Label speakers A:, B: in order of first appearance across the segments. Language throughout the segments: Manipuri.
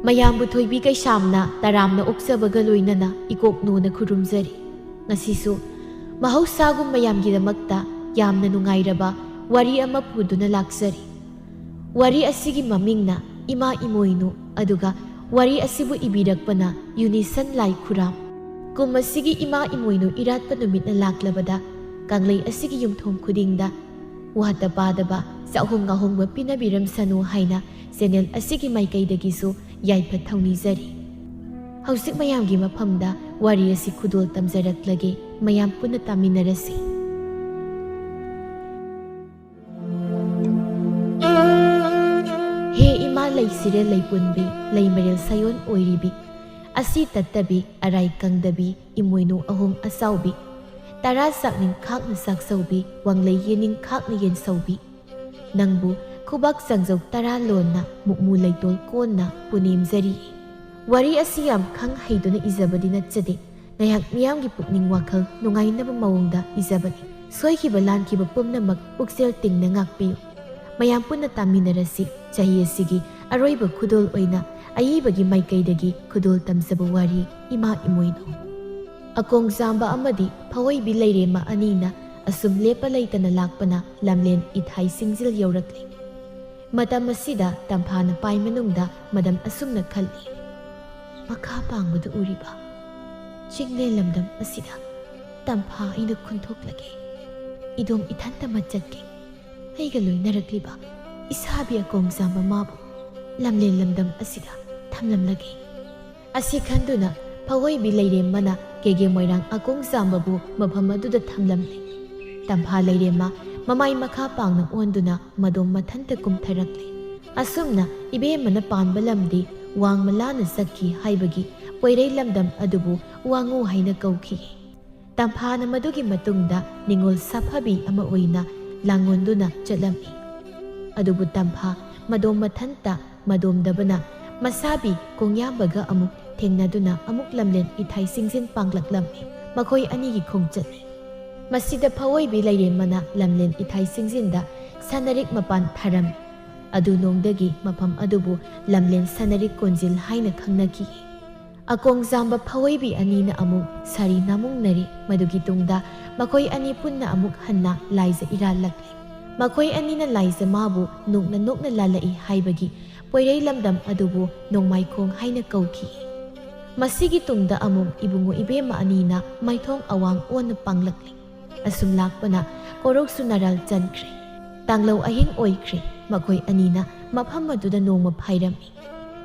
A: ꯃꯌꯥꯝꯕꯨ ꯊꯣꯏꯕꯤ ꯀꯩꯁꯥꯝꯅ ꯇꯔꯥꯝꯅ ꯑꯣꯛꯆꯕꯒ ꯂꯣꯏꯅꯅ ꯏꯀꯣꯛ ꯅꯣꯅ ꯈꯨꯔꯨꯝꯖꯔꯤ꯫ ꯉꯁꯤꯁꯨ ꯃꯍꯧꯁꯥꯒꯨꯝ ꯃꯌꯥꯝꯒꯤꯗꯃꯛꯇ ꯌꯥꯝꯅ ꯅꯨꯡꯉꯥꯏꯔꯕ ꯋꯥꯔꯤ ꯑꯃ ꯄꯨꯗꯨꯅ ꯂꯥꯛꯆꯔꯤ꯫ ꯋꯥꯔꯤ ꯑꯁꯤꯒꯤ ꯃꯃꯤꯡꯅ ꯏꯃꯥ ꯏꯃꯣꯏꯅꯨ, ꯑꯗꯨꯒ ꯋꯥꯔꯤ ꯑꯁꯤꯕꯨ ꯏꯕꯤꯔꯛꯄꯅ ꯌꯨꯅꯤꯁꯟ ꯂꯥꯏ ꯈꯨꯔꯥꯝ꯫ ꯀꯨꯝ ꯑꯁꯤꯒꯤ ꯏꯃꯥ ꯏꯃꯣꯏꯅꯨ ꯏꯔꯥꯠꯄ ꯅꯨꯃꯤꯠꯅ ꯂꯥꯛꯂꯕꯗ ꯀꯪꯂꯩ ꯑꯁꯤꯒꯤ ꯌꯨꯝꯊꯣꯡ ꯈꯨꯗꯤꯡꯗ ꯋꯥꯠꯇ ꯄꯥꯗꯕ ꯆꯥꯛꯍꯣꯡ ꯉꯥꯍꯣꯡꯕ ꯄꯤꯅꯕꯤꯔꯝꯁꯅꯨ ꯍꯥꯏꯅ ꯆꯦꯅꯦꯜ ꯑꯁꯤꯒꯤ ꯃꯥꯏꯀꯩꯗꯒꯤꯁꯨ ꯌꯥꯏꯐ ꯊꯧꯅꯤꯖꯔꯤ꯫ ꯍꯧꯖꯤꯛ ꯃꯌꯥꯝꯒꯤ ꯃꯐꯝꯗ ꯋꯥꯔꯤ ꯑꯁꯤ ꯈꯨꯗꯣꯜ ꯇꯝꯖꯔꯛꯂꯒꯦ, ꯃꯌꯥꯝ ꯄꯨꯟꯅ ꯇꯥꯃꯤꯟꯅꯔꯁꯤ꯫ ꯍꯦ ꯏꯃꯥ ꯂꯩꯁꯤꯔꯦ ꯂꯩꯄꯨꯟꯕꯤ, ꯂꯩꯃꯔꯦꯜ ꯁꯥꯌꯣꯟ ꯑꯣꯏꯔꯤꯕꯤ, ꯑꯁꯤ ꯇꯠꯇꯕꯤ ꯑꯔꯥꯏ ꯀꯪꯗꯕꯤ ꯏꯃꯣꯏꯅꯨ ꯑꯍꯣꯡ ꯑꯆꯥꯎꯕꯤ, ꯇꯔꯥ ꯆꯥꯛꯅꯤꯡ ꯈꯥꯛꯅ ꯆꯥꯛꯁꯧꯕꯤ, ꯋꯥꯡꯂꯩ ꯌꯦꯅꯤꯡ ꯈꯥꯛꯅ ꯌꯦꯟꯁꯧꯕꯤ, ꯅꯪꯕꯨ ꯈꯨꯕꯥꯛ ꯆꯥꯡꯖꯧ ꯇꯔꯥ ꯂꯣꯟꯅ ꯃꯨꯛꯃꯨ ꯂꯩꯇꯣꯜ ꯀꯣꯟꯅ ꯄꯨꯅꯦꯝꯖꯔꯤ꯫ ꯋꯥꯔꯤ ꯑꯁꯤ ꯌꯥꯝ ꯈꯪ ꯍꯩꯗꯨꯅ ꯏꯖꯕꯗꯤ ꯅꯠꯆꯗꯦ, ꯉꯥꯏꯍꯥꯛ ꯃꯤꯌꯥꯝꯒꯤ ꯄꯨꯛꯅꯤꯡ ꯋꯥꯈꯜ ꯅꯨꯡꯉꯥꯏꯅꯕ ꯃꯑꯣꯡꯗ ꯏꯖꯕꯅꯤ꯫ ꯁꯣꯏꯈꯤꯕ ꯂꯥꯟꯈꯤꯕ ꯄꯨꯝꯅꯃꯛ ꯄꯨꯛꯆꯦꯜ ꯇꯤꯡꯅ ꯉꯥꯛꯄꯤꯌꯨ꯫ ꯃꯌꯥꯝ ꯄꯨꯟꯅ ꯇꯥꯃꯤꯟꯅꯔꯁꯤ ꯆꯍꯤ ꯑꯁꯤꯒꯤ ꯑꯔꯣꯏꯕ ꯈꯨꯗꯣꯜ ꯑꯣꯏꯅ ꯑꯏꯕꯒꯤ ꯃꯥꯏꯀꯩꯗꯒꯤ ꯈꯨꯗꯣꯜ ꯇꯝꯖꯕ ꯋꯥꯔꯤ ꯏꯃꯥ ꯏꯃꯣꯏꯅꯨ꯫ ꯑꯀꯣꯡꯖꯥꯝꯕ ꯑꯃꯗꯤ ꯐꯋꯣꯏꯕꯤ ꯂꯩꯔꯦꯝꯃ ꯑꯅꯤꯅ ꯑꯁꯨꯝ ꯂꯦꯞꯄ ꯂꯩꯇꯅ ꯂꯥꯛꯄꯅ ꯂꯝꯂꯦꯟ ꯏꯊꯥꯏ ꯁꯤꯡꯖꯤꯜ ꯌꯧꯔꯛꯂꯤ꯫ ꯃꯇꯝ ꯑꯁꯤꯗ ꯇꯝꯐꯥꯅ ꯄꯥꯏ ꯃꯅꯨꯡꯗ ꯃꯗꯝ ꯑꯁꯨꯝꯅ ꯈꯜꯂꯤ, ꯃꯈꯥ ꯄꯥꯡꯕꯗ ꯎꯔꯤꯕ ꯆꯤꯡꯂꯦꯟ ꯂꯝꯗꯝ ꯑꯁꯤꯗ ꯇꯝꯐꯥ ꯑꯩꯅ ꯈꯨꯟꯊꯣꯛꯂꯒꯦ, ꯏꯗꯣꯝ ꯏꯊꯟꯇꯃꯛ ꯆꯠꯀꯦ, ꯑꯩꯒ ꯂꯣꯏꯅꯔꯛꯂꯤꯕ ꯏꯁꯥꯕꯤ ꯑꯀꯣꯡꯖꯥꯝꯕ ꯃꯥꯕꯨ ꯂꯝꯂꯦꯟ ꯂꯝꯗꯝ ꯑꯁꯤꯗ ꯊꯝꯂꯝꯂꯒꯦ꯫ ꯑꯁꯤ ꯈꯟꯗꯨꯅ ꯐꯋꯣꯏꯕꯤ ꯂꯩꯔꯦꯝꯃꯅ ꯀꯦꯒꯦ ꯃꯣꯏꯔꯥꯡ ꯑꯀꯣꯡꯖꯥꯝꯕꯕꯨ ꯃꯐꯝ ꯑꯗꯨꯗ ꯊꯝꯂꯝꯂꯤ꯫ ꯇꯝꯐꯥ ꯂꯩꯔꯦꯝꯃ ꯃꯃꯥꯏ ꯃꯈꯥ ꯄꯥꯡꯅ ꯑꯣꯟꯗꯨꯅ ꯃꯗꯣꯝ ꯃꯊꯟꯇ ꯀꯨꯝꯊꯔꯛꯂꯤ꯫ ꯑꯁꯨꯝꯅ ꯏꯕꯦꯝꯃꯅ ꯄꯥꯟꯕ ꯂꯝꯗꯤ ꯋꯥꯡꯃ ꯂꯥꯟꯅ ꯆꯠꯈꯤ ꯍꯥꯏꯕꯒꯤ ꯄꯣꯏꯔꯩ ꯂꯝꯗꯝ ꯑꯗꯨꯕꯨ ꯋꯥꯡꯉꯨ ꯍꯥꯏꯅ ꯀꯧꯈꯤ꯫ ꯇꯝꯐꯥꯅ ꯃꯗꯨꯒꯤ ꯃꯇꯨꯡꯗ ꯅꯤꯡꯉꯣꯜ ꯁꯥꯐꯕꯤ ꯑꯃ ꯑꯣꯏꯅ ꯂꯥꯡꯒꯣꯟꯗꯨꯅ ꯆꯠꯂꯝꯃꯤ꯫ ꯑꯗꯨꯕꯨ ꯇꯝꯐꯥ ꯃꯗꯣꯝ ꯃꯊꯟꯇ ꯃꯗꯣꯝꯗꯕꯅ ꯃꯁꯥꯕꯤ ꯀꯣꯡꯌꯥꯝꯕꯒ ꯑꯃꯨꯛ ꯊꯦꯡꯅꯗꯨꯅ ꯑꯃꯨꯛ ꯂꯝꯂꯦꯟ ꯏꯊꯥꯏ ꯁꯤꯡꯖꯤꯟ ꯄꯥꯡꯂꯛꯂꯝꯃꯤ꯫ ꯃꯈꯣꯏ ꯑꯅꯤꯒꯤ ꯈꯣꯡꯆꯠꯅꯤ꯫ ꯃꯁꯤꯗ ꯐꯋꯣꯏꯕꯤ ꯂꯩꯔꯦꯝꯃꯅ ꯂꯝꯂꯦꯟ ꯏꯊꯥꯏ ꯁꯤꯡꯖꯤꯟꯗ ꯁꯅꯔꯤꯛ ꯃꯄꯥꯟ ꯊꯥꯔꯝꯃꯤ꯫ ꯑꯗꯨ ꯅꯣꯡꯗꯒꯤ ꯃꯐꯝ ꯑꯗꯨꯕꯨ ꯂꯝꯂꯦꯟ ꯁꯅꯔꯤꯛ ꯀꯣꯟꯖꯤꯜ ꯍꯥꯏꯅ ꯈꯪꯅꯈꯤ꯫ ꯑꯀꯣꯡꯖꯥꯝꯕ ꯐꯋꯣꯏꯕꯤ ꯑꯅꯤꯅ ꯑꯃꯨꯛ ꯁꯥꯔꯤ ꯅꯥꯃꯨꯡꯅꯔꯤ꯫ ꯃꯗꯨꯒꯤ ꯇꯨꯡꯗ ꯃꯈꯣꯏ ꯑꯅꯤ ꯄꯨꯟꯅ ꯑꯃꯨꯛ ꯍꯟꯅ ꯂꯥꯏꯖ ꯏꯔꯥꯜꯂꯛꯂꯤ꯫ ꯃꯈꯣꯏ ꯑꯅꯤꯅ ꯂꯥꯏꯖ ꯃꯥꯕꯨ ꯅꯣꯛꯅ ꯅꯣꯛꯅ ꯂꯥꯜꯂꯛꯏ ꯍꯥꯏꯕꯒꯤ ꯄꯣꯏꯔꯩ ꯂꯝꯗꯝ ꯑꯗꯨꯕꯨ ꯅꯣꯡꯃꯥꯏꯈꯣꯡ ꯍꯥꯏꯅ ꯀꯧꯈꯤ꯫ ꯃꯁꯤꯒꯤ ꯇꯨꯡꯗ ꯑꯃꯨꯛ ꯏꯕꯨꯡꯉꯣ ꯏꯕꯦꯝꯃ ꯑꯅꯤꯅ ꯃꯥꯏꯊꯣꯡ ꯑꯋꯥꯡ ꯑꯣꯟꯅ ꯄꯥꯡꯂꯛꯂꯤ꯫ ꯑꯁꯨꯝ ꯂꯥꯛꯄꯅ ꯀꯣꯔꯣꯛꯁꯨ ꯅꯔꯥꯜ ꯆꯟꯈ꯭ꯔꯦ, ꯇꯥꯡꯂꯧ ꯑꯍꯤꯡ ꯑꯣꯏꯈ꯭ꯔꯦ꯫ ꯃꯈꯣꯏ ꯑꯅꯤꯅ ꯃꯐꯝ ꯑꯗꯨꯗ ꯅꯣꯡꯃ ꯐꯥꯏꯔꯝꯃꯤ꯫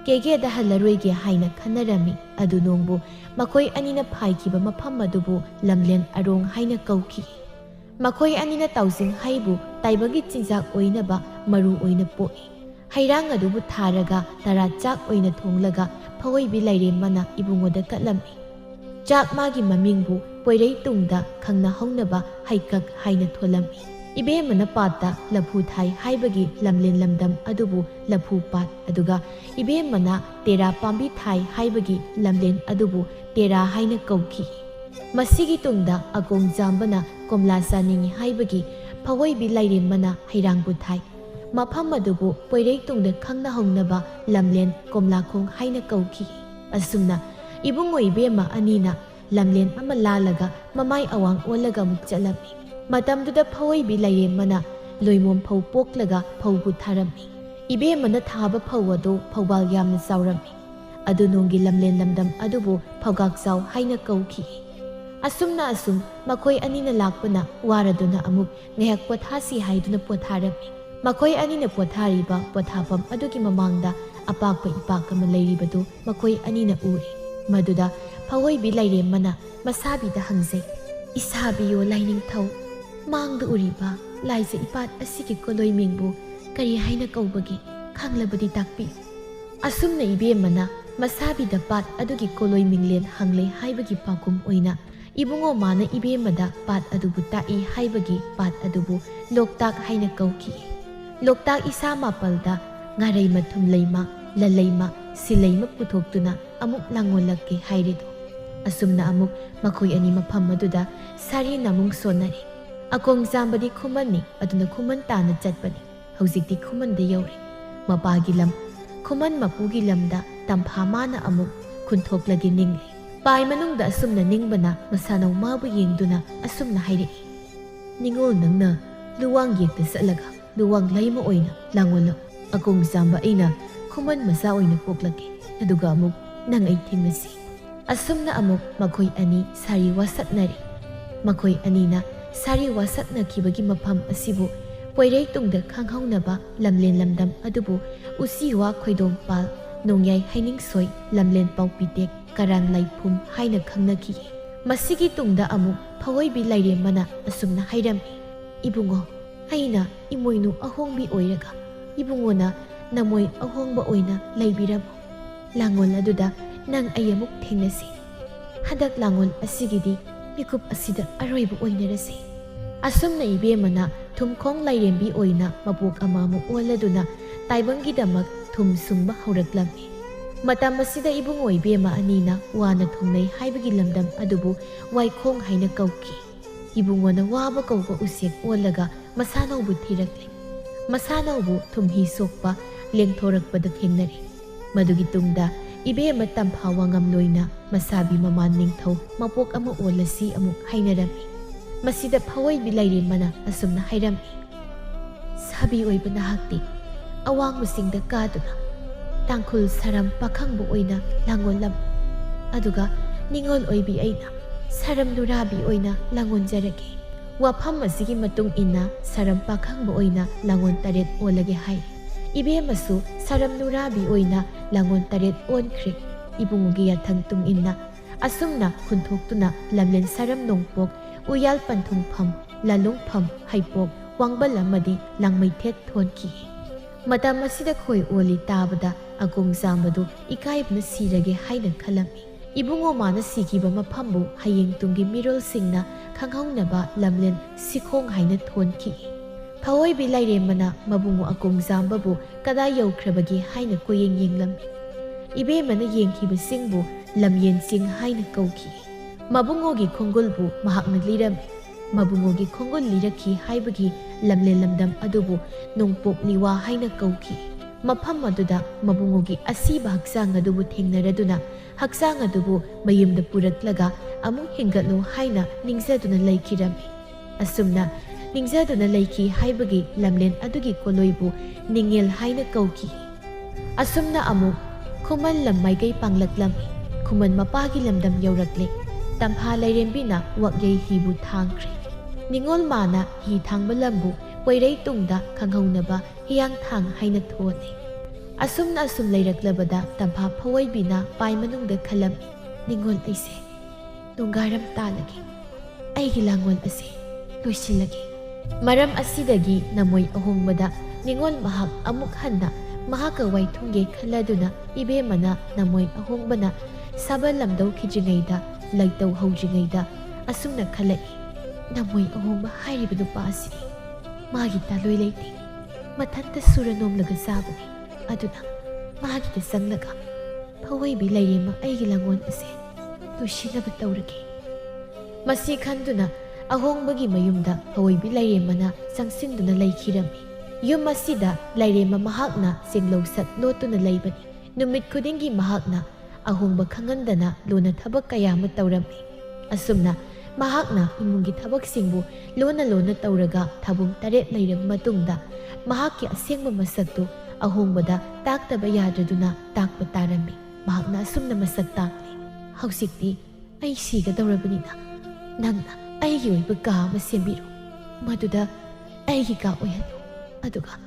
A: ꯀꯦꯒꯦꯗ ꯍꯜꯂꯔꯣꯏꯒꯦ ꯍꯥꯏꯅ ꯈꯟꯅꯔꯝꯃꯤ꯫ ꯑꯗꯨ ꯅꯣꯡꯕꯨ ꯃꯈꯣꯏ ꯑꯅꯤꯅ ꯐꯥꯏꯈꯤꯕ ꯃꯐꯝ ꯑꯗꯨꯕꯨ ꯂꯝꯂꯦꯟ ꯑꯔꯣꯡ ꯍꯥꯏꯅ ꯀꯧꯈꯤ꯫ ꯃꯈꯣꯏ ꯑꯅꯤꯅ ꯇꯥꯎꯖꯤꯡ ꯍꯩꯕꯨ ꯇꯥꯏꯕꯒꯤ ꯆꯤꯟꯖꯥꯛ ꯑꯣꯏꯅꯕ ꯃꯔꯨ ꯑꯣꯏꯅ ꯄꯣꯛꯏ꯫ ꯍꯩꯔꯥꯡ ꯑꯗꯨꯕు ꯊꯥꯔꯒ ꯇꯔꯥ ꯆꯥꯛ ꯑꯣꯏꯅ ꯊꯣꯡꯂꯒ ꯐꯋꯣꯏꯕꯤ ꯂꯩꯔꯦꯝꯃꯅ ꯏꯕꯨꯡꯉꯣꯗ ꯀꯠꯂꯝꯃꯤ꯫ ꯆꯥꯛ ꯃꯥꯒꯤ ꯃꯃꯤꯡꯕꯨ ꯄꯣꯏꯔꯩ ꯇꯨꯡꯗ ꯈꯪꯅꯍꯧꯅꯕ ꯍꯩꯀꯛ ꯍꯥꯏꯅ ꯊꯣꯜꯂꯝꯃꯤ꯫ ꯏꯕꯦꯝꯃꯅ ꯄꯥꯠꯇ ꯂꯐꯨ ꯊꯥꯏ ꯍꯥꯏꯕꯒꯤ ꯂꯝꯂꯦꯟ ꯂꯝꯗꯝ ꯑꯗꯨꯕు ꯂꯐꯨ ꯄꯥꯠ, ꯑꯗꯨꯒ ꯏꯕꯦꯝꯃꯅ ꯇꯦꯔꯥ ꯄꯥꯝꯕꯤ ꯊꯥꯏ ꯍꯥꯏꯕꯒꯤ ꯂꯝꯂꯦꯟ ꯑꯗꯨꯕు ꯇꯦꯔꯥ ꯍꯥꯏꯅ ꯀꯧꯈꯤ꯫ ꯃꯁꯤꯒꯤ ꯇꯨꯡꯗ ꯑꯀꯣꯡꯖꯥꯝꯕꯅ ꯀꯣꯝꯂꯥ ꯆꯥꯅꯤꯡꯏ ꯍꯥꯏꯕꯒꯤ ꯐꯋꯣꯏꯕꯤ ꯂꯩꯔꯦꯝꯃꯅ ꯍꯩꯔꯥꯡꯕꯨ ꯊꯥꯏ꯫ ꯃꯐꯝ ꯑꯗꯨꯕꯨ ꯄꯣꯏꯔꯩ ꯇꯨꯡꯗ ꯈꯪꯅꯍꯧꯅꯕ ꯂꯝꯂꯦꯟ ꯀꯣꯝꯂꯥꯈꯣꯡ ꯍꯥꯏꯅ ꯀꯧꯈꯤ꯫ ꯑꯁꯨꯝꯅ ꯏꯕꯨꯡꯉꯣ ꯏꯕꯦꯝꯃ ꯑꯅꯤꯅ ꯂꯝꯂꯦꯟ ꯑꯃ ꯂꯥꯜꯂꯒ ꯃꯃꯥꯏ ꯑꯋꯥꯡ ꯑꯣꯜꯂꯒ ꯑꯃꯨꯛ ꯆꯠꯂꯝꯃꯤ꯫ ꯃꯇꯝꯗꯨꯗ ꯐꯋꯣꯏꯕꯤ ꯂꯩꯔꯦꯝꯃꯅ ꯂꯣꯏꯃꯣꯝ ꯐꯧ ꯄꯣꯛꯂꯒ ꯐꯧꯕꯨ ꯊꯥꯔꯝꯃꯤ꯫ ꯏꯕꯦꯝꯃꯅ ꯊꯥꯕ ꯐꯧ ꯑꯗꯨ ꯐꯧꯕꯥꯜ ꯌꯥꯝꯅ ꯆꯥꯎꯔꯝꯃꯤ꯫ ꯑꯗꯨ ꯅꯣꯡꯒꯤ ꯂꯝꯂꯦꯟ ꯂꯝꯗꯝ ꯑꯗꯨꯕꯨ ꯐꯧꯒꯥꯛꯆꯥꯎ ꯍꯥꯏꯅ ꯀꯧꯈꯤ꯫ ꯑꯁꯨꯝꯅ ꯑꯁꯨꯝ ꯃꯈꯣꯏ ꯑꯅꯤꯅ ꯂꯥꯛꯄꯅ ꯋꯥꯔꯗꯨꯅ ꯑꯃꯨꯛ ꯉꯥꯏꯍꯥꯛ ꯄꯣꯊꯥꯁꯤ ꯍꯥꯏꯗꯨꯅ ꯄꯣꯊꯥꯔꯝꯃꯤ꯫ ꯃꯈꯣꯏ ꯑꯅꯤꯅ ꯄꯣꯊꯥꯔꯤꯕ ꯄꯣꯊꯥꯐꯝ ꯑꯗꯨꯒꯤ ꯃꯃꯥꯡꯗ ꯑꯄꯥꯛꯄ ꯏꯄꯥꯛ ꯑꯃ ꯂꯩꯔꯤꯕꯗꯨ ꯃꯈꯣꯏ ꯑꯅꯤꯅ ꯎꯔꯤ꯫ ꯃꯗꯨꯗ ꯐꯋꯣꯏꯕꯤ ꯂꯩꯔꯦꯝꯃꯅ ꯃꯁꯥꯕꯤꯗ ꯍꯪꯖꯩ, ꯏꯁꯥꯕꯤꯌꯣ ꯂꯥꯏꯅꯤꯡꯊꯧ, ꯃꯥꯡꯗ ꯎꯔꯤꯕ ꯂꯥꯏꯖ ꯏꯄꯥꯠ ꯑꯁꯤꯒꯤ ꯀꯣꯂꯣꯏꯃꯤꯡꯕꯨ ꯀꯔꯤ ꯍꯥꯏꯅ ꯀꯧꯕꯒꯦ, ꯈꯪꯂꯕꯗꯤ ꯇꯥꯛꯄꯤꯌꯨ꯫ ꯑꯁꯨꯝꯅ ꯏꯕꯦꯝꯃꯅ ꯃꯁꯥꯕꯤꯗ ꯄꯥꯠ ꯑꯗꯨꯒꯤ ꯀꯣꯂꯣꯏꯃꯤꯡꯂꯦꯟ ꯍꯪꯂꯦ ꯍꯥꯏꯕꯒꯤ ꯄꯥꯎꯈꯨꯝ ꯑꯣꯏꯅ ꯏꯕꯨꯡꯉꯣ ꯃꯥꯅ ꯏꯕꯦꯝꯃꯗ ꯄꯥꯠ ꯑꯗꯨꯕꯨ ꯇꯥꯛꯏ ꯍꯥꯏꯕꯒꯤ ꯄꯥꯠ ꯑꯗꯨꯕꯨ ꯂꯣꯛꯇꯥꯛ ꯍꯥꯏꯅ ꯀꯧꯈꯤ꯫ ꯂꯣꯛꯇꯥꯛ ꯏꯁꯥ ꯃꯥꯄꯜꯗ ꯉꯥꯔꯩꯃ ꯊꯨꯝꯂꯩꯃ ꯂꯜꯂꯩꯃ ꯁꯤꯂꯩꯃ ꯄꯨꯊꯣꯛꯇꯨꯅ ꯑꯃꯨꯛ ꯂꯥꯡꯒꯣꯜꯂꯛꯀꯦ ꯍꯥꯏꯔꯤꯗꯣ꯫ Asumna amuk makoy ani mafam aduda sari namung sonari. Akong zambadi khumani aduna khuman tana chatpani. Haujikti khuman da yauri. Mapagi lam khuman mapugi lamda tampha mana amuk khunthok ningli. Pai manungda asumna ningbana masanaw mabu yengduna asumna hairi. Ningol nangna luwang yekta salaga luwang layma oina langolo. Akong zamba aina khuman masa oina poklaki. Aduga amuk nang ay tinasi. Asumna amuk makoy ani sari wasatnari. Makoy anina sari wasatna kibagi mafam asibu poirei tungda khanghaunaba lamlen lamdam adubu usiwa khoidom pal nongyai haining soi lamlen paupitek karang laifum haina khangnaki. Masigi tungda amuk phawoi bi laire mana asumna hairam. Ibungo aina imoinu ahongbi oiraga ibungona namoi ahongba oina laibiram. Langol aduda nang ayamuk thengnasi. Hadak langol asigidi mikup asida aroibu oinarasi. Asumna ibemana thumkhong lairembi oina mabuk amamu oladuna taibangidamak thum sungba hauraklammi. Matam asida ibungo ibema anina wana thumnai haibagi lamdam adubu waikhong haina kauki. Ibungona waba kauba usek olaga masanawbu thirakli. Masanawbu thumhi sokpa lengthorakpada thengnari. Madugi tungda ibema tamphawa ngamloina masabi maman ningthau mapok ama olasi amuk hainarami. Masida phawai bilaire mana asumna hairami. Sabi oiba nahakti awang musingda kaduna tangkhul saram pakhangbu oina langolam. Aduga ningol oibi aina saram nurabi oina langon jarage. Wafam asigi matung ina saram pakhangbu oina langon taret olage hai. Ibemasu saram nurabi oina langon taret onkhri. Ibungugi yathang tung inna asumna khunthok lamlen saram nongpok uyal panthung pham lalung pham haipok wangbal amadi langmai thet thonki. Matam asida khoi oli tabada agong zambadu ikaibna sirage haina khalami. Ibungo mana sikiba maphambu hayeng tunggi mirol singna khanghaunaba lamlen sikhong haina thonki. Phawoi bi laire mana mabungo agong zambabu kada yaukrabagi haina koyeng yenglami. Ibe mana yengkiba singbu lamyen sing haina kauki. Mabungogi khongolbu mahakna lirami. Mabungogi khongol liraki haibagi lamle lamdam adubu nongpok liwa haina kauki. Mafam aduda mabungogi asiba haksang adubu thengnaraduna haksang adubu mayumda puraklaga amuk hingatlo haina ningzaduna laikirami. Asumna ningzaduna laiki haibagi lamlen adugi koloibu ningel haina kauki. Asumna amuk khuman lammaigai panglaklammi. Khuman mapagi lamdam yaurakle. Tampha lairembina wakyai hibu thangkhre. Ningol mana hi thangba lambu poirei tungda khanghaunaba hiyang thang haina thone. Asumna asum lairaklabada tampha phawai bina pai manungda khalami. Ningol aise nungaram talagi. Aigi langol ase loisilagi. Maram asidagi namoi ahongbada ningol mahak amuk hanna mahaka waithungge khaladuna ibemana namoi ahongbana saba lamdau khijingaida laitau haujingaida asumna khalai. Namoi ahongba hairiba nupa asini magi taloi leite mathanta sura nomlaga sabani. Aduna magi da sanglaga phawai bi lairema aigi langon ase loisinaba taurage. Masi khanduna ahongbagi mayumda phawai bi lairemana sangsinduna laikhirami. Yum asida lairema mahakna singlausat lotuna laibani. Numit khudingi mahakna ahongba khangandana lona thabak kaya ma taurami. Asumna mahakna imungi thabak singbu lona tauraga thabung taret lairam matungda mahakki asengba masaktu ahongbada taktaba yadraduna takpa tarami. Mahakna asumna masak takli. Hausikti ai siga daurabanina nangna aigi oiba ka ama sembiru. Maduda aigi ka oyhanu. Aduga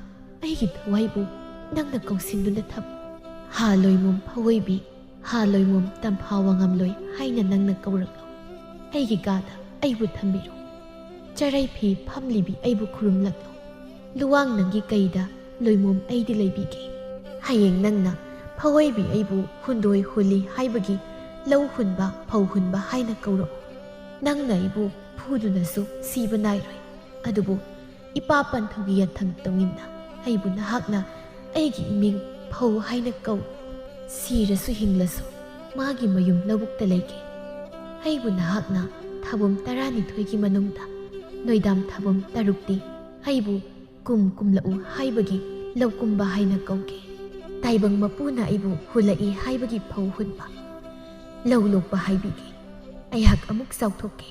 A: aigi thawaibu nangna kausinduna thab. Haloimum phawaibi haloimum tamphawa ngamloi haina nangna kauraklo. Aigi gada aibu thambiru. Charai phi phamlibi aibu khurumlaklo. Luwang nangi kaida loimum aidi laibige. Hayeng nangna phawaibi aibu hundoi huli haibagi lau hunba phau hunba haina kauro. Nangna aibu phudunasu siba nairoi. Adubu ipa panthogi yathang tongina aibu nahakna aigi iming phau haina kau. Sirasu hinglasu magi mayum labukta leike. ꯑꯩꯕꯨ ꯅꯍꯥꯛꯅ ꯊꯥꯕꯨꯝ 12ꯒꯤ ꯃꯅꯨꯡꯗ ꯅꯣꯏꯗꯥꯝ ꯊꯥꯕꯨꯝ 6ꯇꯤ ꯑꯩꯕꯨ ꯀꯨꯝꯂꯛꯎ ꯍꯥꯏꯕꯒꯤ ꯂꯧꯀꯨꯝꯕ ꯍꯥꯏꯅ ꯀꯧꯈꯤ꯫ ꯇꯥꯏꯕꯪ ꯃꯄꯨꯅ ꯑꯩꯕꯨ ꯍꯨꯜꯂꯛꯏ ꯍꯥꯏꯕꯒꯤ ꯐꯧ ꯍꯨꯟꯕ, ꯂꯧ ꯂꯣꯛꯄ ꯍꯥꯏꯕꯤꯈꯤ꯫ ꯑꯩꯍꯥꯛ ꯑꯃꯨꯛ ꯆꯥꯎꯊꯣꯛꯈꯤ꯫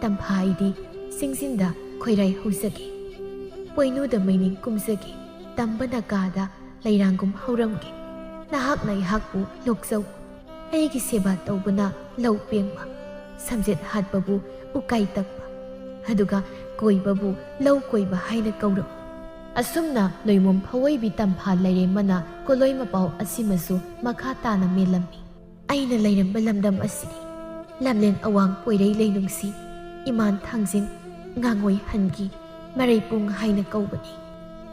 A: ꯇꯝꯐꯥ ꯑꯩꯗꯤ ꯆꯤꯡꯖꯤꯟꯗ ꯈꯣꯏꯔꯥꯏ ꯍꯧꯖꯈꯤ, ꯄꯣꯏꯅꯨꯗ ꯃꯩꯅꯤꯡ ꯀꯨꯝꯖꯈꯤ, ꯇꯝꯕꯅ ꯀꯥꯗ ꯂꯩꯔꯥꯡꯒꯨꯝ ꯍꯧꯔꯝꯈꯤ꯫ ꯅꯍꯥꯛꯅ ꯑꯩꯍꯥꯛꯄꯨ ꯂꯣꯛꯆꯧ, ꯑꯩꯒꯤ ꯁꯦꯕꯥ ꯇꯧꯕꯅ ꯂꯧ ꯄꯦꯡꯕ, ꯁꯝꯖꯦꯠ ꯍꯥꯠꯄꯕꯨ ꯎꯀꯥꯏ ꯇꯛꯄ, ꯑꯗꯨꯒ ꯀꯣꯏꯕꯕꯨ ꯂꯧ ꯀꯣꯏꯕ ꯍꯥꯏꯅ ꯀꯧꯔꯛꯎ꯫ ꯑꯁꯨꯝꯅ ꯂꯣꯏꯃꯣꯝ ꯐꯋꯣꯏꯕꯤ ꯇꯝꯐꯥ ꯂꯩꯔꯦꯝꯃꯅ ꯀꯣꯂꯣꯏ ꯃꯄꯥꯎ ꯑꯁꯤꯃꯁꯨ ꯃꯈꯥ ꯇꯥꯅ ꯃꯦꯜꯂꯝꯃꯤ꯫ ꯑꯩꯅ ꯂꯩꯔꯝꯕ ꯂꯝꯗꯝ ꯑꯁꯤꯗꯤ ꯂꯝꯂꯦꯟ ꯑꯋꯥꯡ ꯄꯣꯏꯔꯩ ꯂꯩꯅꯨꯡꯁꯤ ꯏꯃꯥꯟ ꯊꯥꯡꯖꯤꯡ ꯉꯥꯉꯣꯏ ꯍꯟꯒꯤ ꯃꯔꯩꯄꯨꯡ ꯍꯥꯏꯅ ꯀꯧꯕꯅꯤ꯫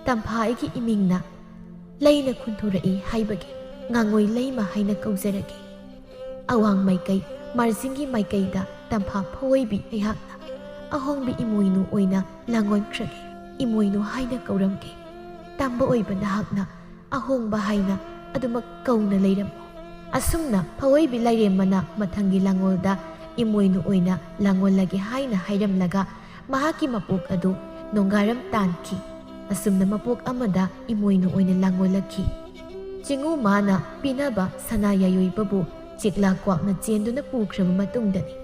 A: ꯇꯝꯐꯥ ꯑꯩꯒꯤ ꯏꯃꯤꯡꯅ ꯂꯩꯅ ꯈꯨꯟꯊꯣꯔꯛꯏ ꯍꯥꯏꯕꯒꯤ ꯉꯥꯉꯣꯏ ꯂꯩꯃ ꯍꯥꯏꯅ ꯀꯧꯖꯔꯒꯦ꯫ ꯑꯋꯥꯡ ꯃꯥꯏꯀꯩ ꯃꯥꯔꯖꯤꯡꯒꯤ ꯃꯥꯏꯀꯩꯗ ꯇꯝꯐꯥ ꯐꯋꯣꯏꯕꯤ ꯑꯩꯍꯥꯛꯅ ꯑꯍꯣꯡꯕꯤ ꯏꯃꯣꯏꯅꯨ ꯑꯣꯏꯅ ꯂꯥꯡꯒꯣꯟꯈ꯭ꯔꯒꯦ, ꯏꯃꯣꯏꯅꯨ ꯍꯥꯏꯅ ꯀꯧꯔꯝꯒꯦ꯫ ꯇꯝꯕ ꯑꯣꯏꯕ ꯅꯍꯥꯛꯅ ꯑꯍꯣꯡꯕ ꯍꯥꯏꯅ ꯑꯗꯨꯃꯛ ꯀꯧꯅ ꯂꯩꯔꯝꯃꯨ꯫ ꯑꯁꯨꯝꯅ ꯐꯋꯣꯏꯕꯤ ꯂꯩꯔꯦꯝꯃꯅ ꯃꯊꯪꯒꯤ ꯂꯥꯡꯒꯣꯜꯗ ꯏꯃꯣꯏꯅꯨ ꯑꯣꯏꯅ ꯂꯥꯡꯒꯣꯜꯂꯒꯦ ꯍꯥꯏꯅ ꯍꯥꯏꯔꯝꯂꯒ ꯃꯍꯥꯛꯀꯤ ꯃꯄꯣꯛ ꯑꯗꯨ ꯅꯣꯡꯒꯥꯔꯝ ꯇꯥꯟꯈꯤ꯫ ꯑꯁꯨꯝꯅ ꯃꯄꯣꯛ ꯑꯃꯗ ꯏꯃꯣꯏꯅꯨ ꯑꯣꯏꯅ ꯂꯥꯡꯒꯣꯜꯂꯛꯈꯤ꯫ ꯆꯤꯉꯨ ꯃꯥꯅ ꯄꯤꯅꯕ ꯁꯅꯥ ꯌꯥꯏꯑꯣꯏꯕꯕꯨ ꯆꯤꯛꯂꯥ ꯀ꯭ꯋꯥꯛꯅ ꯆꯦꯟꯗꯨꯅ ꯄꯨꯈ꯭ꯔꯕ ꯃꯇꯨꯡꯗꯅꯤ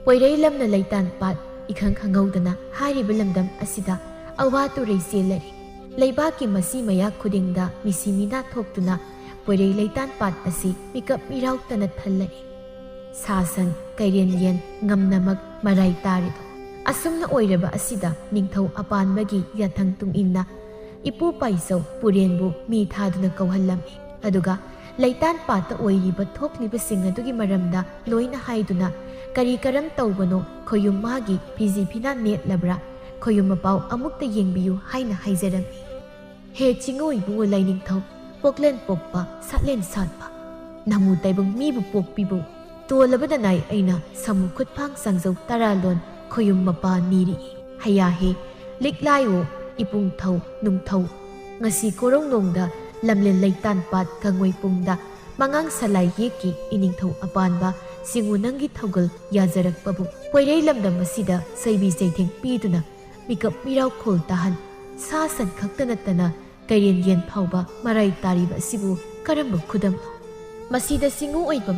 A: ꯄꯣꯏꯔꯩ ꯂꯝꯅ ꯂꯩꯇꯥꯟ ꯄꯥꯠ ꯏꯈꯪ ꯈꯪꯍꯧꯗꯅ ꯍꯥꯏꯔꯤꯕ ꯂꯝꯗꯝ ꯑꯁꯤꯗ ꯑꯋꯥ ꯇꯨꯔꯩ ꯆꯦꯜꯂꯔꯤ꯫ ꯂꯩꯕꯥꯛꯀꯤ ꯃꯁꯤ ꯃꯌꯥ ꯈꯨꯗꯤꯡꯗ ꯃꯤꯁꯤ ꯃꯤꯅꯥ ꯊꯣꯛꯇꯨꯅ ꯄꯣꯏꯔꯩ ꯂꯩꯇꯥꯟ ꯄꯥꯠ ꯑꯁꯤ ꯃꯤꯀꯞ ꯃꯤꯔꯥꯎꯇꯅ ꯊꯜꯂꯔꯤ꯫ ꯁꯥ ꯁꯟ ꯀꯩꯔꯦꯟ ꯌꯦꯟ ꯉꯝꯅꯃꯛ ꯃꯔꯥꯏ ꯇꯥꯔꯤꯗꯣ꯫ ꯑꯁꯨꯝꯅ ꯑꯣꯏꯔꯕ ꯑꯁꯤꯗ ꯅꯤꯡꯊꯧ ꯑꯄꯥꯟꯕꯒꯤ ꯌꯥꯊꯪ ꯇꯨꯡꯏꯟꯅ ꯏꯄꯨ ꯄꯥꯏꯆꯧ ꯄꯨꯔꯦꯟꯕꯨ ꯃꯤ ꯊꯥꯗꯨꯅ ꯀꯧꯍꯜꯂꯝꯃꯤ꯫ ꯑꯗꯨꯒ ꯂꯩꯇꯥꯟ ꯄꯥꯠꯇ ꯑꯣꯏꯔꯤꯕ ꯊꯣꯛꯂꯤꯕꯁꯤꯡ ꯑꯗꯨꯒꯤ ꯃꯔꯝꯗ ꯂꯣꯏꯅ ꯍꯥꯏꯗꯨꯅ ꯀꯔꯤ ꯀꯔꯝ ꯇꯧꯕꯅꯣ, ꯈꯣꯌꯨꯝ ꯃꯥꯒꯤ ꯐꯤꯖꯤ ꯐꯤꯅꯥ ꯅꯦꯠꯂꯕ꯭ꯔꯥ, ꯈꯣꯌꯨꯝ ꯃꯄꯥꯎ ꯑꯃꯨꯛꯇ ꯌꯦꯡꯕꯤꯌꯨ ꯍꯥꯏꯅ ꯍꯥꯏꯖꯔꯝꯃꯤ꯫ ꯍꯦ ꯆꯤꯉꯨ ꯏꯕꯨꯡꯉꯣ ꯂꯥꯏꯅꯤꯡꯊꯧ, ꯄꯣꯛꯂꯦꯟ ꯄꯣꯛꯄ ꯁꯥꯠꯂꯦꯟ ꯁꯥꯠꯄ, ꯅꯃꯨ ꯇꯥꯏꯕꯪ ꯃꯤꯕꯨ ꯄꯣꯛꯄꯤꯕꯨ ꯇꯣꯜꯂꯕꯗ ꯅꯥꯏ ꯑꯩꯅ ꯁꯃꯨ ꯈꯨꯠꯐꯥꯡ ꯆꯥꯡꯖꯧ ꯇꯔꯥꯂꯣꯟ ꯈꯣꯌꯨꯝ ꯃꯄꯥ ꯅꯤꯔꯤꯏ꯫ ꯍꯌꯥꯍꯦ ꯂꯤꯛꯂꯥꯏꯋꯣ ꯏꯄꯨꯡꯊꯧ ꯅꯨꯡꯊꯧ, ꯉꯁꯤ ꯀꯣꯔꯧꯅꯣꯡꯗ ꯂꯝꯂꯦꯟ ꯂꯩꯇꯥꯟ ꯄꯥꯠ ꯒꯪꯉꯣꯏꯄꯨꯡꯗ ꯃꯉꯥꯡ ꯁꯂꯥꯏ ꯌꯦꯛꯀꯤ ꯏꯅꯤꯡꯊꯧ ꯑꯄꯥꯟꯕ ꯆꯤꯉꯨ ꯅꯪꯒꯤ ꯊꯧꯒꯜ ꯌꯥꯖꯔꯛꯄꯕꯨ ꯄꯣꯏꯔꯩ ꯂꯝꯗꯝ ꯑꯁꯤꯗ ꯆꯩꯕꯤ ꯆꯩꯊꯦꯡ ꯄꯤꯗꯨꯅ ꯃꯤꯀꯞ ꯃꯤꯔꯥꯎ ꯈꯣꯜ ꯇꯥꯍꯟ, ꯁꯥ ꯁꯟ ꯈꯛꯇ ꯅꯠꯇꯅ ꯀꯩꯔꯦꯟ ꯌꯦꯟ ꯐꯥꯎꯕ ꯃꯔꯥꯏ ꯇꯥꯔꯤꯕ ꯑꯁꯤꯕꯨ ꯀꯔꯝꯕ ꯈꯨꯗꯝꯅꯣ? ꯃꯁꯤꯗ ꯆꯤꯉꯨ ꯑꯣꯏꯕ